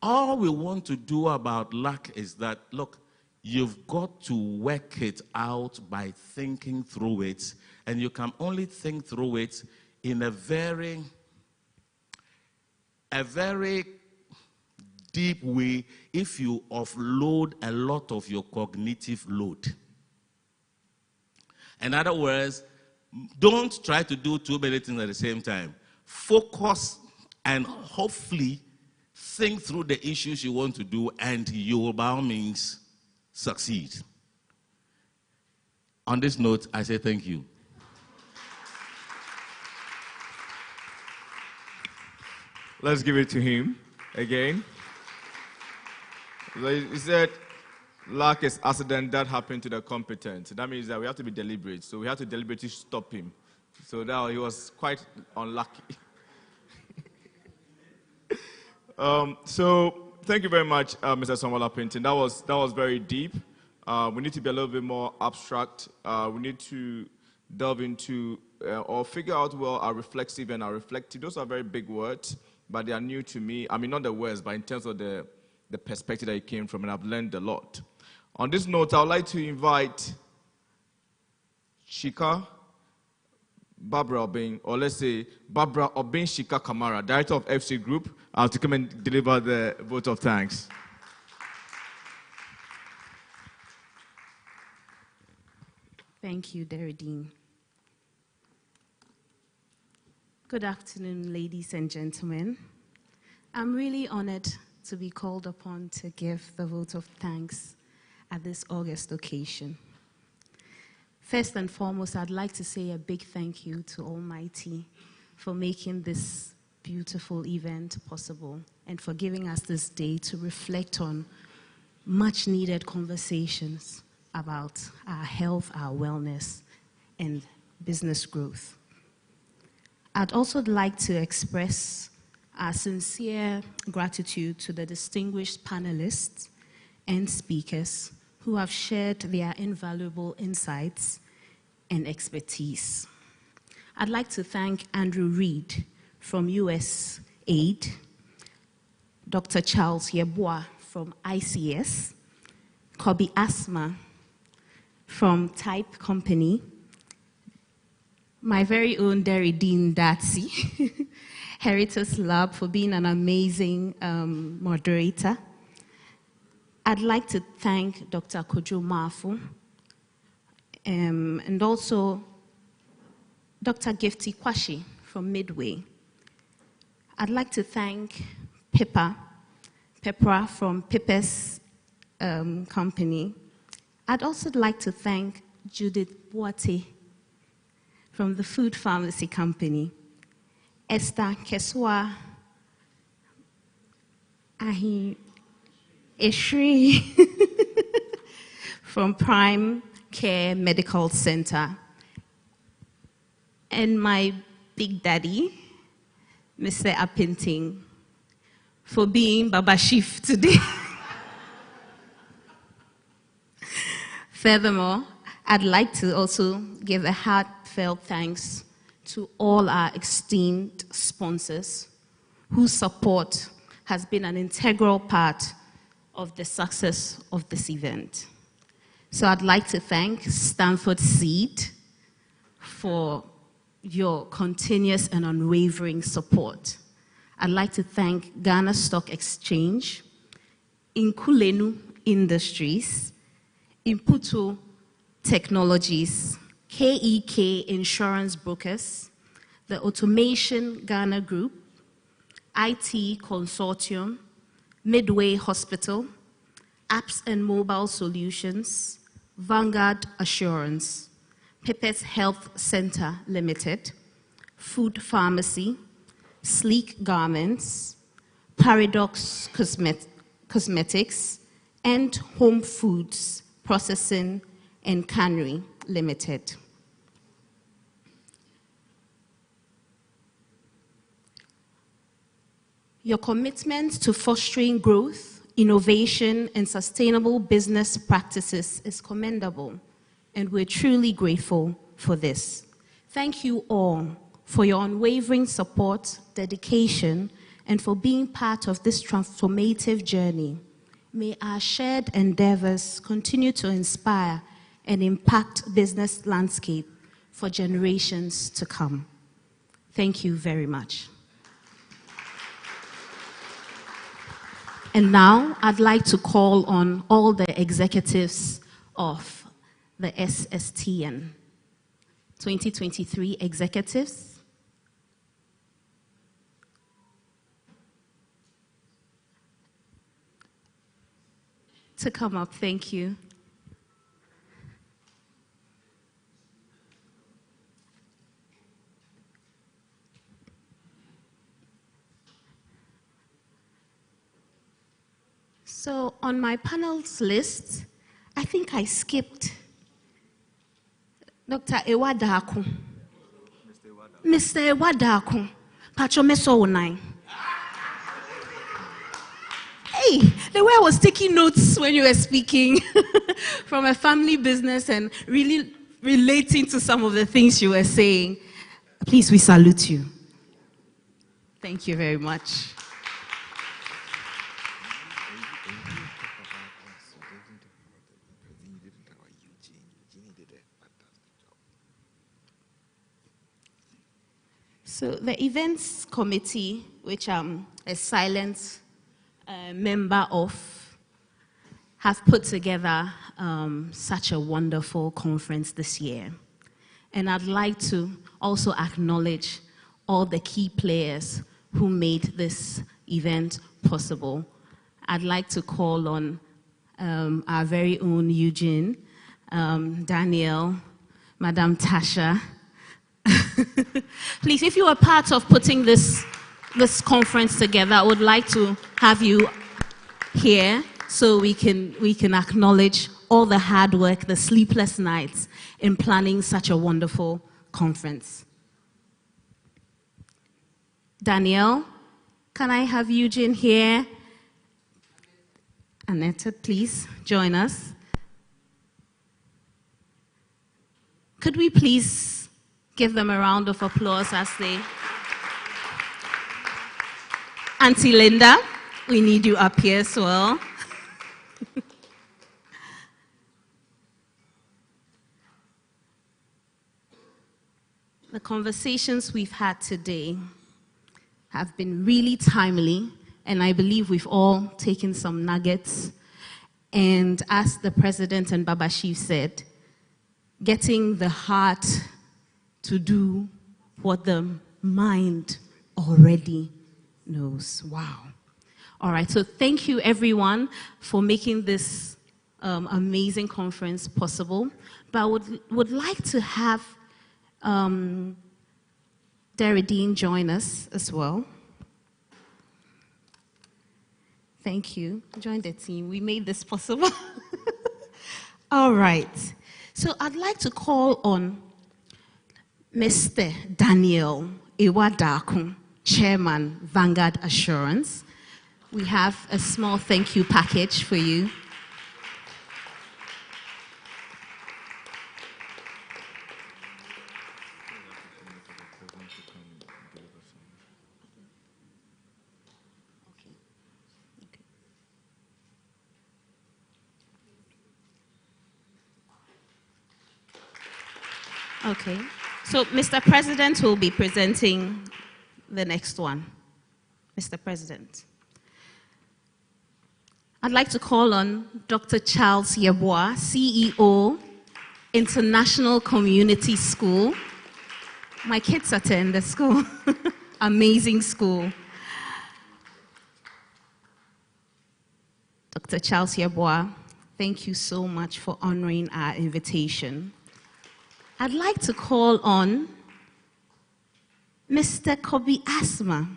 all we want to do about luck is that, look, you've got to work it out by thinking through it. And you can only think through it in a very deep way if you offload a lot of your cognitive load. In other words, don't try to do too many things at the same time. Focus and hopefully think through the issues you want to do, and you will by all means succeed. On this note, I say thank you. Let's give it to him again. He said, luck is accident that happened to the competent. That means that we have to be deliberate. So we have to deliberately stop him. So that he was quite unlucky. So thank you very much, Mr. Samuel Pinton. That was very deep. We need to be a little bit more abstract. We need to delve into or figure out well our reflexive and our reflective. Those are very big words, but they are new to me. I mean, not the words, but in terms of the perspective that it came from, and I've learned a lot. On this note, I would like to invite Shika Barbara Obin, or let's say Barbara Obin Shika Kamara, Director of FC Group, to come and deliver the vote of thanks. Thank you, Deridine. Good afternoon, ladies and gentlemen. I'm really honored to be called upon to give the vote of thanks at this August occasion. First and foremost, I'd like to say a big thank you to Almighty for making this beautiful event possible and for giving us this day to reflect on much needed conversations about our health, our wellness, and business growth. I'd also like to express our sincere gratitude to the distinguished panelists and speakers who have shared their invaluable insights and expertise. I'd like to thank Andrew Reed from USAID, Dr. Charles Yeboah from ICS, Kobe Asma from Type Company, my very own Derry Dean Datsy, Heritage Lab for being an amazing moderator. I'd like to thank Dr. Kojo Mafu and also Dr. Gifty Kwashi from Midway. I'd like to thank Pepra from Pippa's company. I'd also like to thank Judith Boate from the Food Pharmacy Company, Esther Keswa Ahi Eshri from Prime Care Medical Center, and my big daddy, Mr. Apinting, for being Baba Chief today. Furthermore, I'd like to also give a heartfelt thanks to all our esteemed sponsors whose support has been an integral part of the success of this event. So I'd like to thank Stanford Seed for your continuous and unwavering support. I'd like to thank Ghana Stock Exchange, Inkulenu Industries, Imputo Technologies, KEK Insurance Brokers, the Automation Ghana Group, IT Consortium, Midway Hospital, Apps and Mobile Solutions, Vanguard Assurance, Pippa's Health Center Limited, Food Pharmacy, Sleek Garments, Paradox Cosmetics, and Home Foods Processing and Cannery Limited. Your commitment to fostering growth, innovation, and sustainable business practices is commendable, and we're truly grateful for this. Thank you all for your unwavering support, dedication, and for being part of this transformative journey. May our shared endeavors continue to inspire and impact business landscape for generations to come. Thank you very much. And now I'd like to call on all the executives of the SSTN, 2023 executives, to come up. Thank you. So on my panel's list, I think I skipped Dr. Ewadaku. Mr. Ewadaku. Pacho Meso Onai. Hey, the way I was taking notes when you were speaking from a family business and really relating to some of the things you were saying. Please, we salute you. Thank you very much. So the events committee, which I'm a silent member of, have put together such a wonderful conference this year. And I'd like to also acknowledge all the key players who made this event possible. I'd like to call on our very own Eugene, Daniel, Madam Tasha. Please, if you are part of putting this conference together, I would like to have you here so we can acknowledge all the hard work, the sleepless nights in planning such a wonderful conference. Danielle, can I have Eugene here? Annette, please join us. Could we please give them a round of applause as they... Auntie Linda, We need you up here as well. The conversations we've had today have been really timely, and I believe we've all taken some nuggets. And as the President and Baba Chief said, getting the heart to do what the mind already knows. Wow. All right, so thank you everyone for making this amazing conference possible. But I would like to have Dean join us as well. Thank you. Join the team. We made this possible. All right. So I'd like to call on Mr. Daniel Iwadakun, Chairman, Vanguard Assurance. We have a small thank you package for you. Okay, so Mr. President will be presenting the next one. Mr. President. I'd like to call on Dr. Charles Yeboah, CEO, International Community School. My kids attend the school. Amazing school. Dr. Charles Yeboah, thank you so much for honoring our invitation. I'd like to call on Mr. Kobe Asma,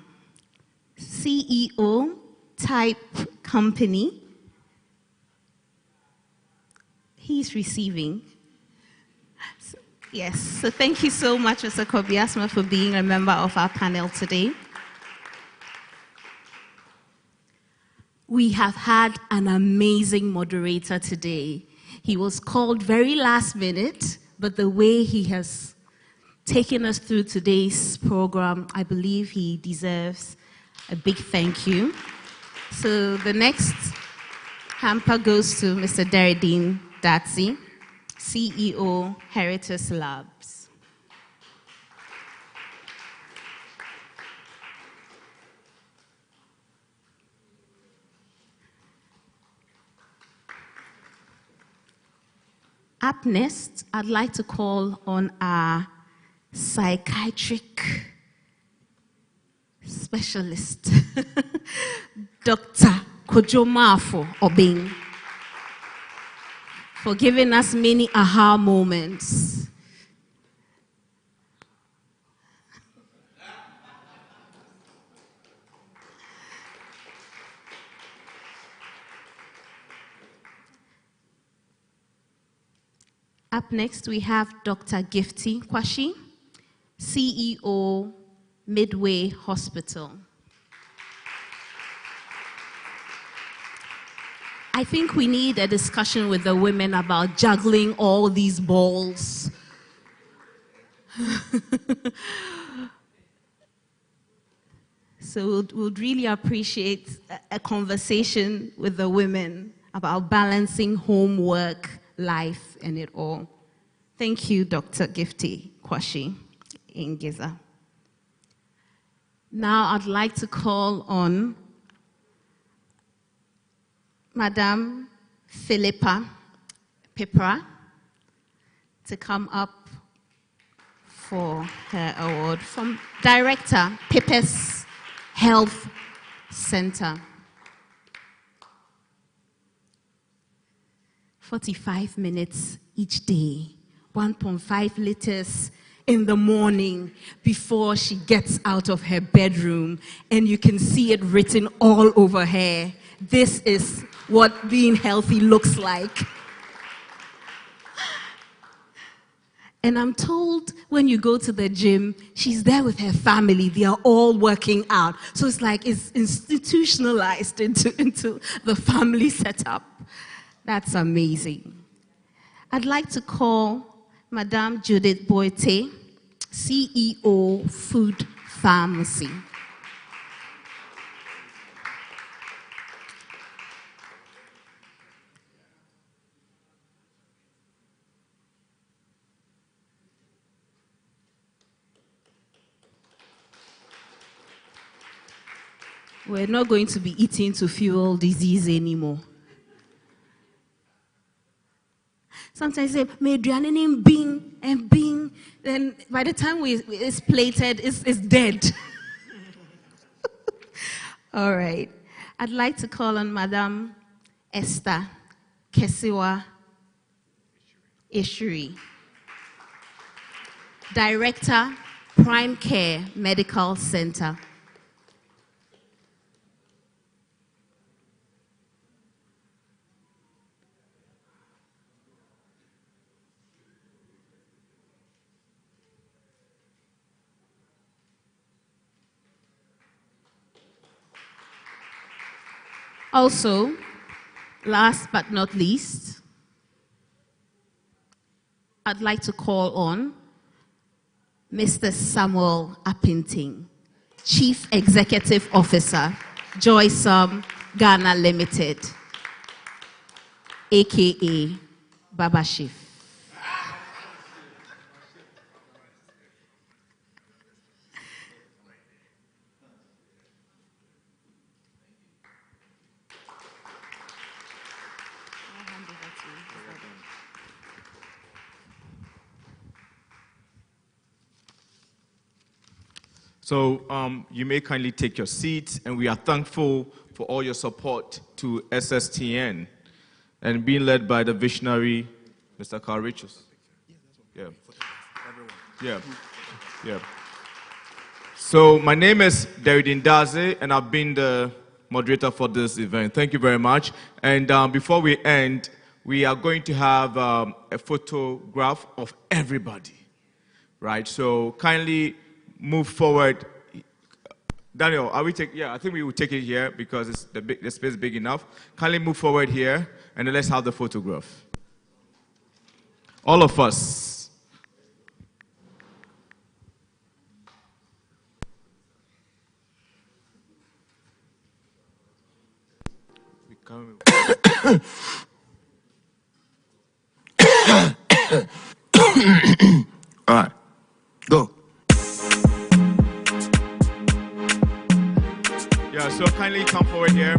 CEO, Type Company. He's receiving. Yes, so thank you so much, Mr. Kobe Asma, for being a member of our panel today. We have had an amazing moderator today. He was called very last minute, but the way he has taken us through today's program, I believe he deserves a big thank you. So the next hamper goes to Mr. Deredine Datsi, CEO, Heritage Labs. Up next, I'd like to call on our psychiatric specialist, Dr. Kojomafo Obing, for giving us many aha moments. Up next, we have Dr. Gifty Kwashi, CEO, Midway Hospital. I think we need a discussion with the women about juggling all these balls. So we'd really appreciate a conversation with the women about balancing homework, life, and it all. Thank you, Dr. Gifty Kwashi in Giza. Now I'd like to call on Madame Philippa Pipra to come up for her award from Director, Pippa's Health Center. 45 minutes each day, 1.5 liters in the morning before she gets out of her bedroom, and you can see it written all over her. This is what being healthy looks like. And I'm told when you go to the gym, she's there with her family. They are all working out. So it's like it's institutionalized into the family setup. That's amazing. I'd like to call Madame Judith Boite, CEO, Food Pharmacy. We're not going to be eating to fuel disease anymore. Sometimes they say, "Me aduane bing and bing." Then by the time it's plated, it's dead. All right. I'd like to call on Madam Esther Kesiwa Ishuri, Director, Prime Care Medical Center. Also, last but not least, I'd like to call on Mr. Samuel Appinting, Chief Executive Officer, Joysum Ghana Limited, aka Baba Chief. So you may kindly take your seats, and we are thankful for all your support to SSTN and being led by the visionary, Mr. Carl Richards. Yeah. Yeah. So my name is Deridin Daze, and I've been the moderator for this event. Thank you very much. And before we end, we are going to have a photograph of everybody, right? So kindly move forward. Daniel, are we take? Yeah, I think we will take it here because it's the space is big enough. Kindly move forward here, and then let's have the photograph. All of us. All right, go. Yeah, so kindly come forward here.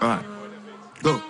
All right, go.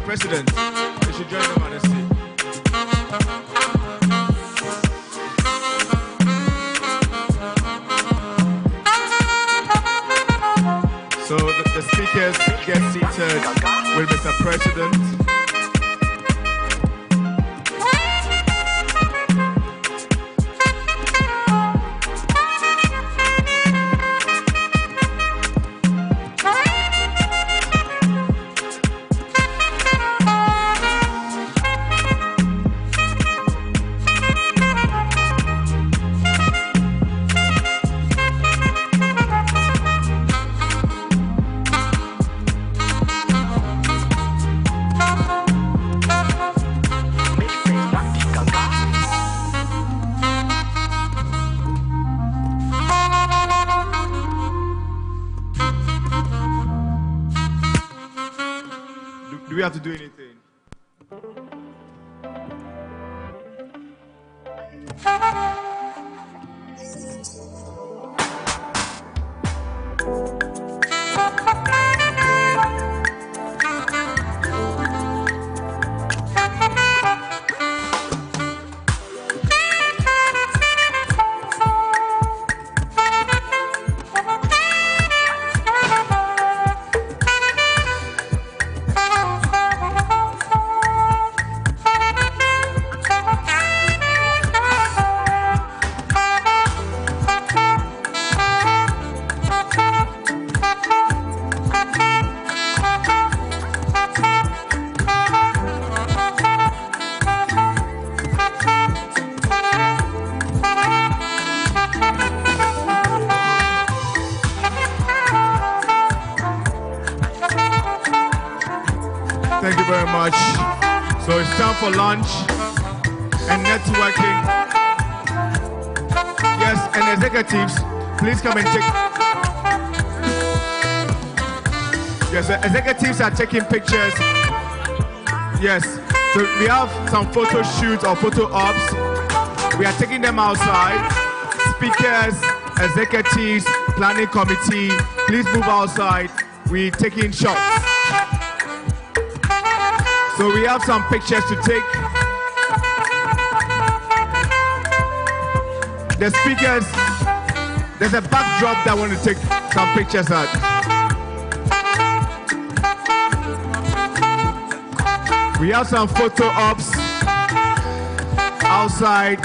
President, you should join them on the seat. So the speakers get seated with Mr. President. Do we have to do anything? Thank you very much. So it's time for lunch and networking. Yes, and executives, please come and take. Yes, the executives are taking pictures. Yes, so we have some photo shoots or photo ops. We are taking them outside. Speakers, executives, planning committee, please move outside. We're taking shots. So we have some pictures to take. The speakers, there's a backdrop that I want to take some pictures at. We have some photo ops outside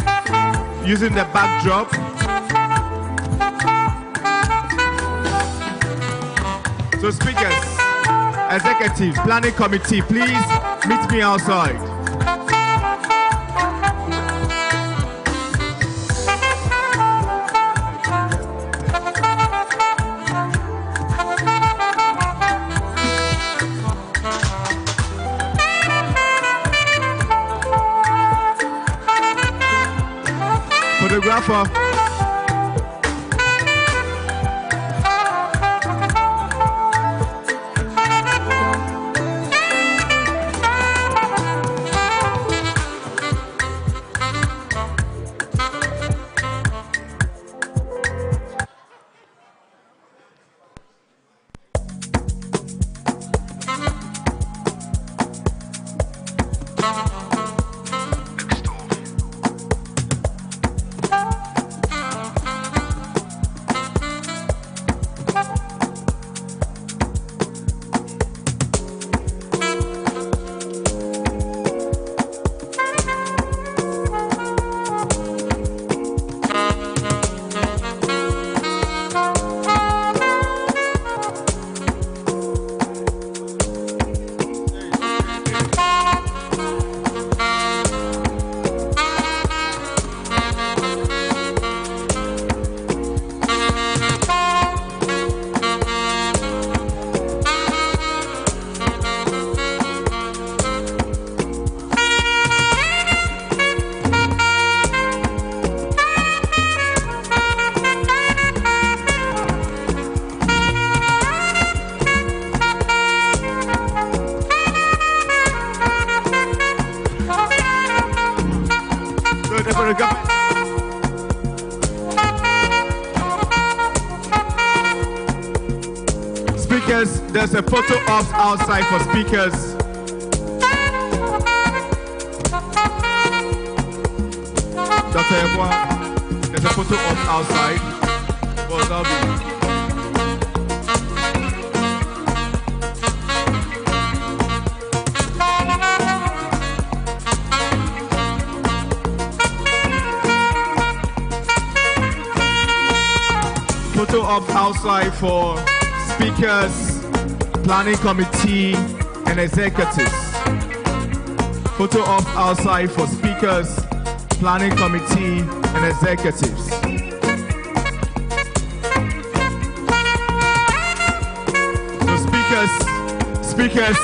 using the backdrop. So speakers, executives, planning committee, please meet me outside. Photographer. Speakers, there's a photo ops outside for speakers. Dr. Ebwa, there's a photo ops outside for Zalbi. Photo ops outside for speakers, planning committee, and executives. Photo ops outside for speakers, planning committee, and executives. So speakers.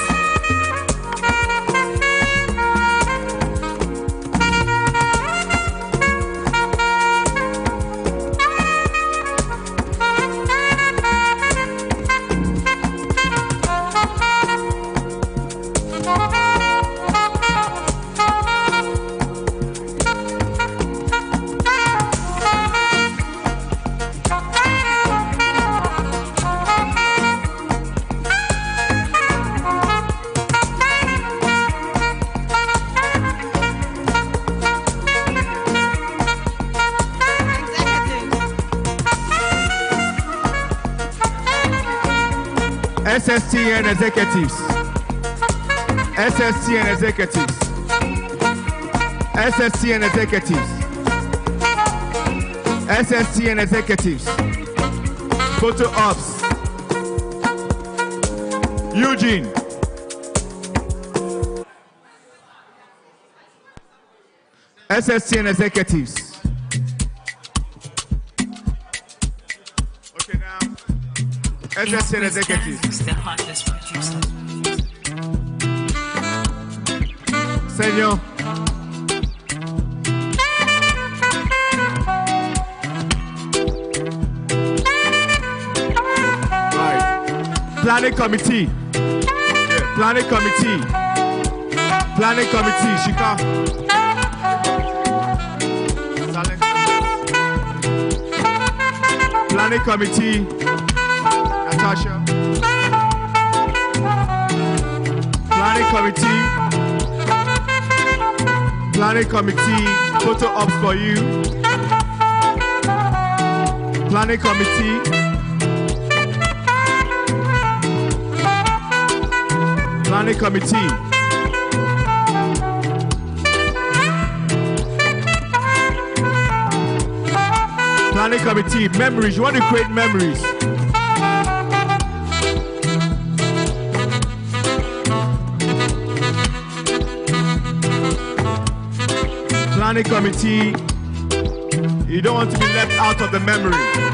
SST and executives. SST and executives. SST and executives. SST and executives. Photo ops. Eugene. SST and executives. Okay, now. SST and executives. The hottest producer. Senor. Planning committee. Yeah. Planning committee. Planning committee. Shika. Silence. Planning committee. Natasha. Planning committee. Planning committee. Photo ops for you. Planning committee. Planning committee. Planning committee. Memories. You want to create memories. Planning committee. You don't want to be left out of the memory.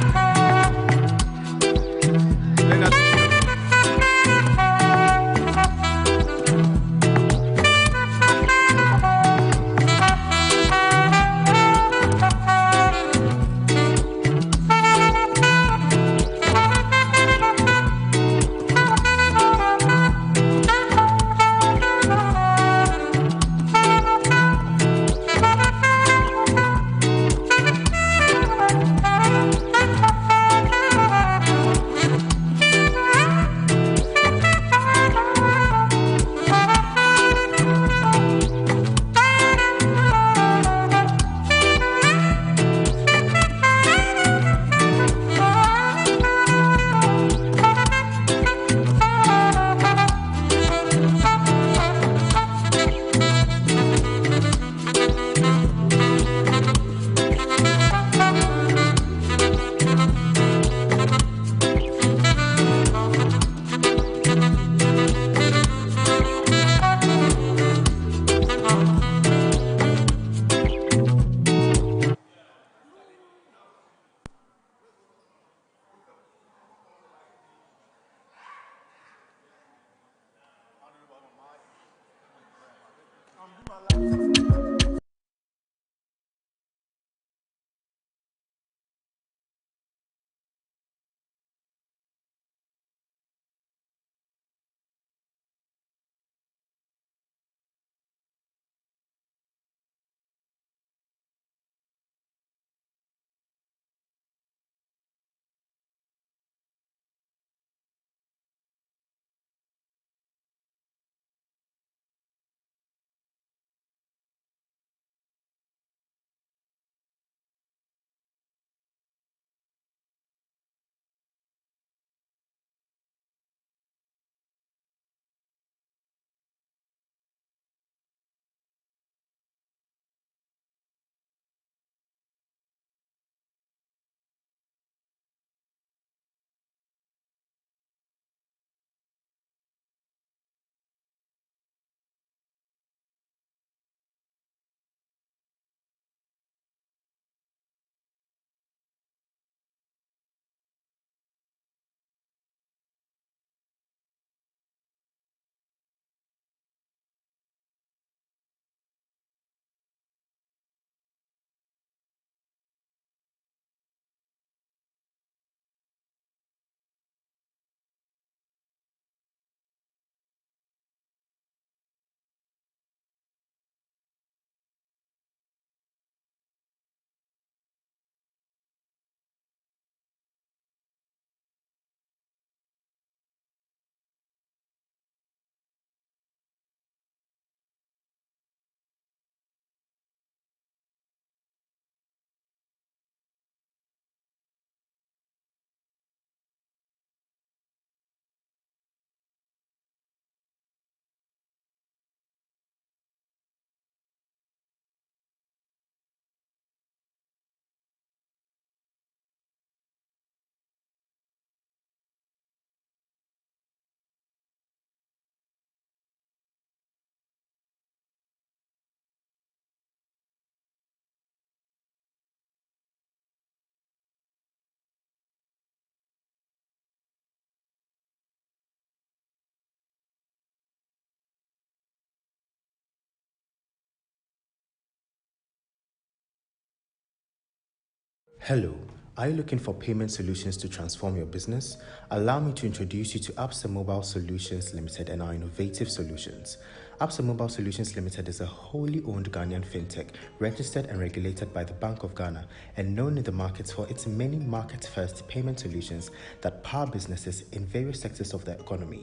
Hello, are you looking for payment solutions to transform your business? Allow me to introduce you to Absa Mobile Solutions Limited and our innovative solutions. Absa Mobile Solutions Limited is a wholly owned Ghanaian fintech registered and regulated by the Bank of Ghana and known in the markets for its many market-first payment solutions that power businesses in various sectors of the economy.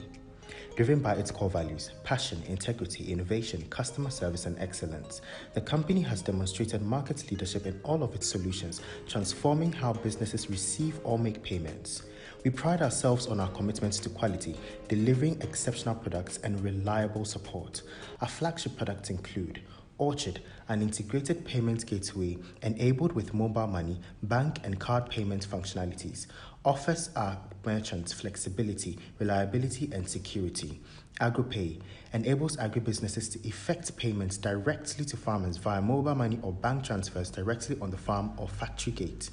Driven by its core values, passion, integrity, innovation, customer service, and excellence, the company has demonstrated market leadership in all of its solutions, transforming how businesses receive or make payments. We pride ourselves on our commitment to quality, delivering exceptional products and reliable support. Our flagship products include Orchard, an integrated payment gateway enabled with mobile money, bank and card payment functionalities, offers our merchants flexibility, reliability and security. AgroPay enables agribusinesses to effect payments directly to farmers via mobile money or bank transfers directly on the farm or factory gate.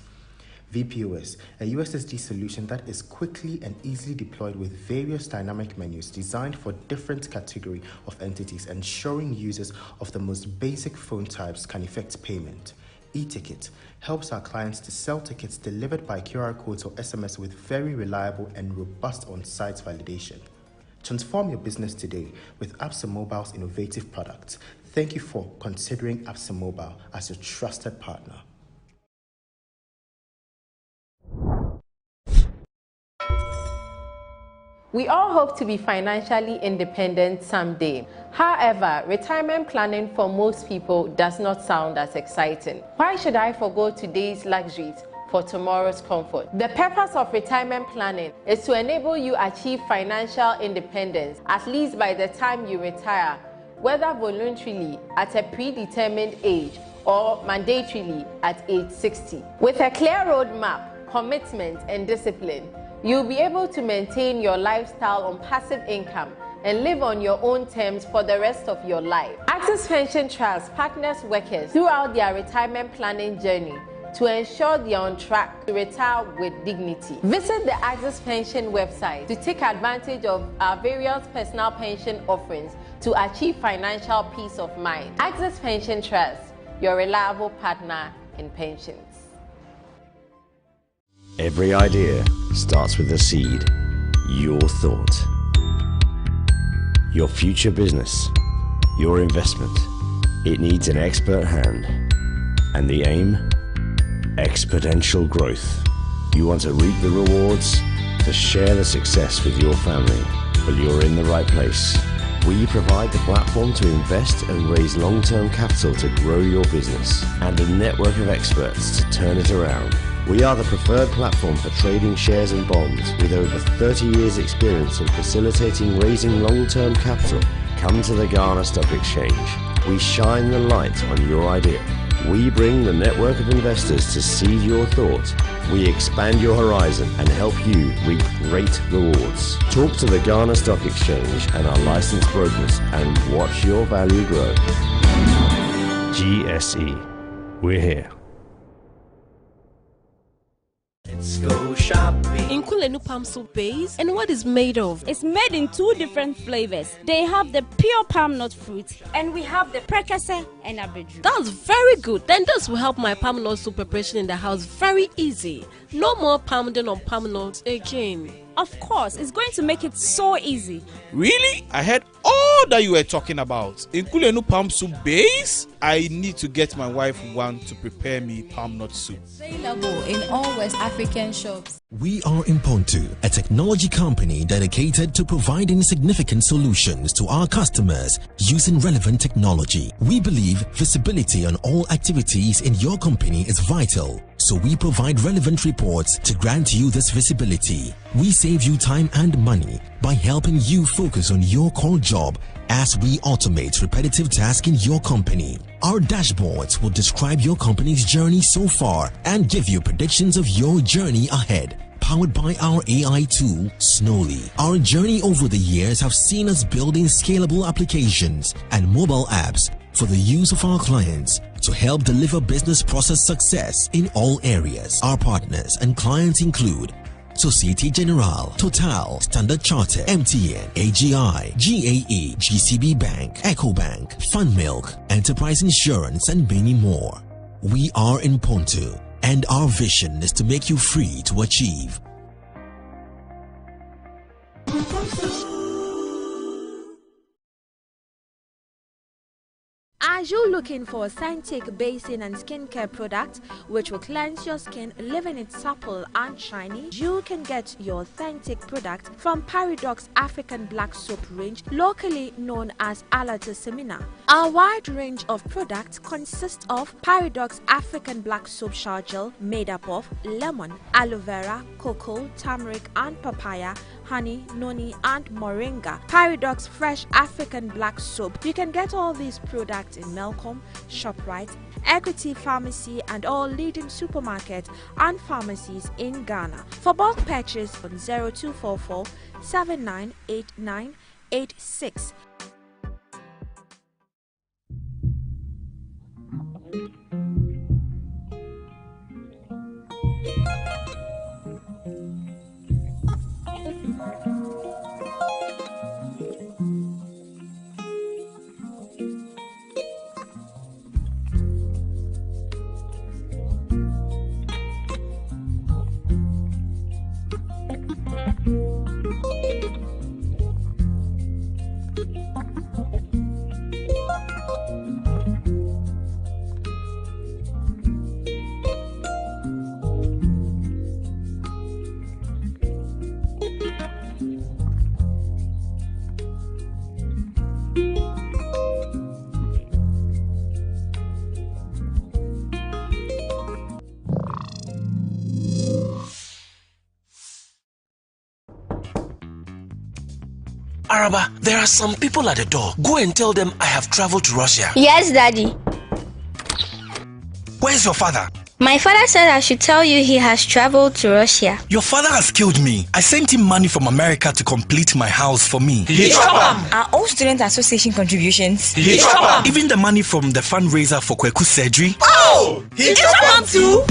VPOS, a USSD solution that is quickly and easily deployed with various dynamic menus designed for different category of entities, ensuring users of the most basic phone types can effect payment. E-Ticket helps our clients to sell tickets delivered by QR codes or SMS with very reliable and robust on-site validation. Transform your business today with Absa Mobile's innovative products. Thank you for considering Absa Mobile as your trusted partner. We all hope to be financially independent someday. However, retirement planning for most people does not sound as exciting. Why should I forgo today's luxuries for tomorrow's comfort? The purpose of retirement planning is to enable you achieve financial independence, at least by the time you retire, whether voluntarily at a predetermined age or mandatorily at age 60. With a clear roadmap, commitment, and discipline, you'll be able to maintain your lifestyle on passive income and live on your own terms for the rest of your life. Access Pension Trust partners workers throughout their retirement planning journey to ensure they are on track to retire with dignity. Visit the Access Pension website to take advantage of our various personal pension offerings to achieve financial peace of mind. Access Pension Trust, your reliable partner in pensions. Every idea starts with a seed, your thought. Your future business, your investment, it needs an expert hand. And the aim? Exponential growth. You want to reap the rewards, to share the success with your family. Well, you're in the right place. We provide the platform to invest and raise long-term capital to grow your business, and a network of experts to turn it around. We are the preferred platform for trading shares and bonds with over 30 years experience in facilitating raising long-term capital. Come to the Ghana Stock Exchange. We shine the light on your idea. We bring the network of investors to seed your thought. We expand your horizon and help you reap great rewards. Talk to the Ghana Stock Exchange and our licensed brokers and watch your value grow. GSE. We're here. Let's go shopping. Nkulenu palm soup base, and what is made of? It's made in 2 different flavors. They have the pure palm nut fruit, and we have the prekese and abedu. That's very good. Then this will help my palm nut soup preparation in the house very easy. No more pounding on palm nuts again. Of course, it's going to make it so easy. Really? I heard all that you were talking about. Nkulenu palm soup base? I need to get my wife one to prepare me palm nut soup. Available in all West African shops. We are Impontu, a technology company dedicated to providing significant solutions to our customers using relevant technology. We believe visibility on all activities in your company is vital, so we provide relevant reports to grant you this visibility. We save you time and money by helping you focus on your core job as we automate repetitive tasks in your company. Our dashboards will describe your company's journey so far and give you predictions of your journey ahead. Powered by our AI tool, Snowly. Our journey over the years have seen us building scalable applications and mobile apps for the use of our clients to help deliver business process success in all areas. Our partners and clients include Societe Generale, Total, Standard Chartered, MTN, AGI, GAE, GCB Bank, EcoBank, FunMilk, Enterprise Insurance, and many more. We are Impontu, and our vision is to make you free to achieve. Are you looking for a Scentic basin and skincare product which will cleanse your skin, leaving it supple and shiny? You can get your Scentic product from Paradox African Black Soap range, locally known as Alata Semina. Our wide range of products consists of Paradox African Black Soap shower gel made up of lemon, aloe vera, cocoa, turmeric and papaya, honey, noni and moringa. Paradox Fresh African Black Soap. You can get all these products in Melcom, ShopRite, Equity Pharmacy and all leading supermarkets and pharmacies in Ghana. For bulk purchase on 0244 798986. Araba, there are some people at the door. Go and tell them I have traveled to Russia. Yes, Daddy. Where's your father? My father said I should tell you he has traveled to Russia. Your father has killed me. I sent him money from America to complete my house for me. Are all student association contributions? Even the money from the fundraiser for Kweku's surgery. Oh! He too?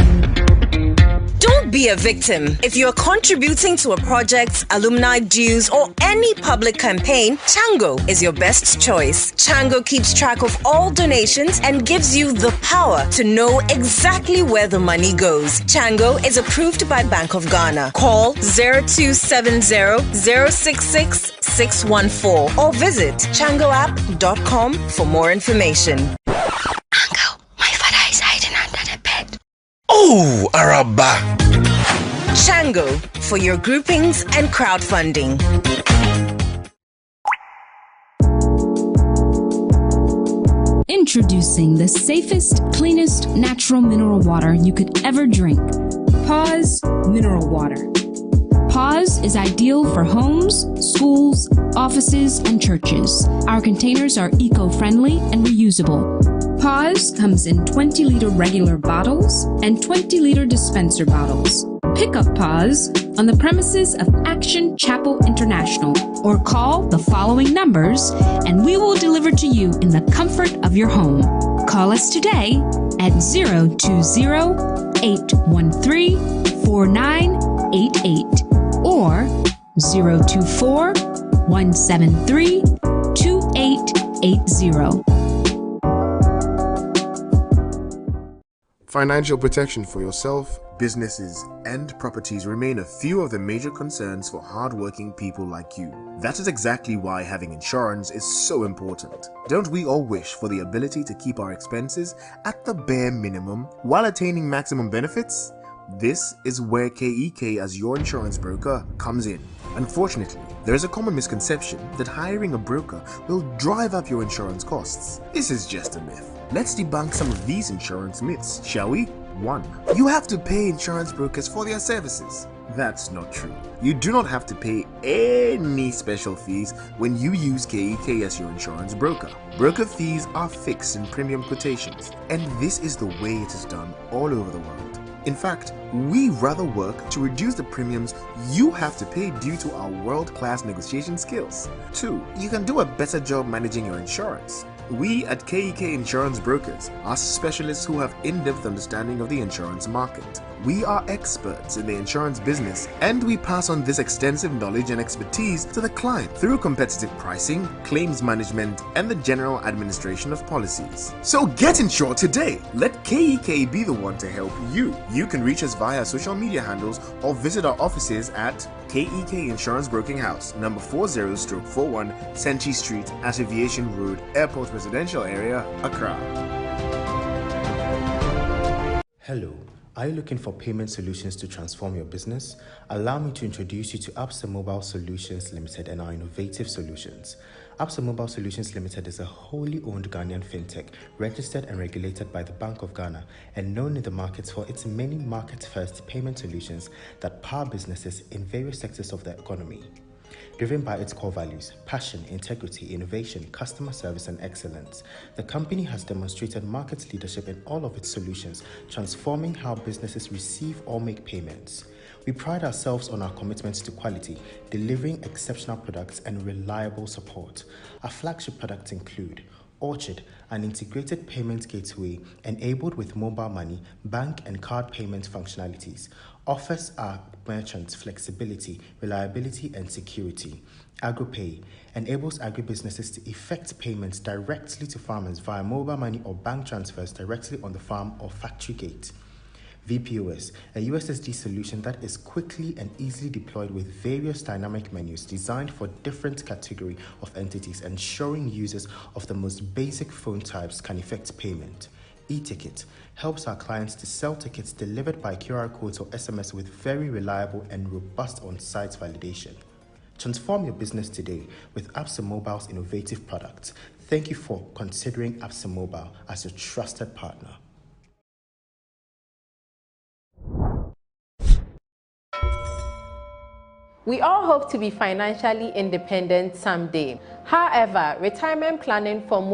Don't be a victim. If you're contributing to a project, alumni dues, or any public campaign, Chango is your best choice. Chango keeps track of all donations and gives you the power to know exactly where the money goes. Chango is approved by Bank of Ghana. Call 0270-066-614 or visit changoapp.com for more information. Uncle, my father is hiding under the bed. Oh, Araba. Chango for your groupings and crowdfunding. Introducing the safest, cleanest natural mineral water you could ever drink. Pause Mineral Water. Pause is ideal for homes, schools, offices, and churches. Our containers are eco-friendly and reusable. Pause comes in 20-liter regular bottles and 20-liter dispenser bottles. Pick up Pause on the premises of Action Chapel International or call the following numbers and we will deliver to you in the comfort of your home. Call us today at 020-813-4988 or 024-173-2880. Financial protection for yourself, businesses, and properties remain a few of the major concerns for hardworking people like you. That is exactly why having insurance is so important. Don't we all wish for the ability to keep our expenses at the bare minimum while attaining maximum benefits? This is where KEK as your insurance broker comes in. Unfortunately, there is a common misconception that hiring a broker will drive up your insurance costs. This is just a myth. Let's debunk some of these insurance myths, shall we? 1. You have to pay insurance brokers for their services. That's not true. You do not have to pay any special fees when you use KEK as your insurance broker. Broker fees are fixed in premium quotations, and this is the way it is done all over the world. In fact, we rather work to reduce the premiums you have to pay due to our world-class negotiation skills. 2. You can do a better job managing your insurance. We at KEK Insurance Brokers are specialists who have in-depth understanding of the insurance market. We are experts in the insurance business, and we pass on this extensive knowledge and expertise to the client through competitive pricing, claims management, and the general administration of policies. So get insured today. Let KEK be the one to help you. You can reach us via social media handles or visit our offices at KEK Insurance Broking House, number 40/41 Senchi Street at Aviation Road, Airport Residential Area, Accra. Hello. Are you looking for payment solutions to transform your business? Allow me to introduce you to Absa Mobile Solutions Limited and our innovative solutions. Absa Mobile Solutions Limited is a wholly owned Ghanaian fintech registered and regulated by the Bank of Ghana and known in the markets for its many market-first payment solutions that power businesses in various sectors of the economy. Driven by its core values, passion, integrity, innovation, customer service, and excellence, the company has demonstrated market leadership in all of its solutions, transforming how businesses receive or make payments. We pride ourselves on our commitment to quality, delivering exceptional products and reliable support. Our flagship products include Orchard, an integrated payment gateway enabled with mobile money, bank and card payment functionalities, offers our merchants flexibility, reliability and security. AgroPay enables agribusinesses to effect payments directly to farmers via mobile money or bank transfers directly on the farm or factory gate. VPOS, a USSD solution that is quickly and easily deployed with various dynamic menus designed for different category of entities, ensuring users of the most basic phone types can effect payment. E-Ticket helps our clients to sell tickets delivered by QR codes or SMS with very reliable and robust on-site validation. Transform your business today with Absa Mobile's innovative products. Thank you for considering Absa Mobile as your trusted partner. We all hope to be financially independent someday. However, retirement planning for most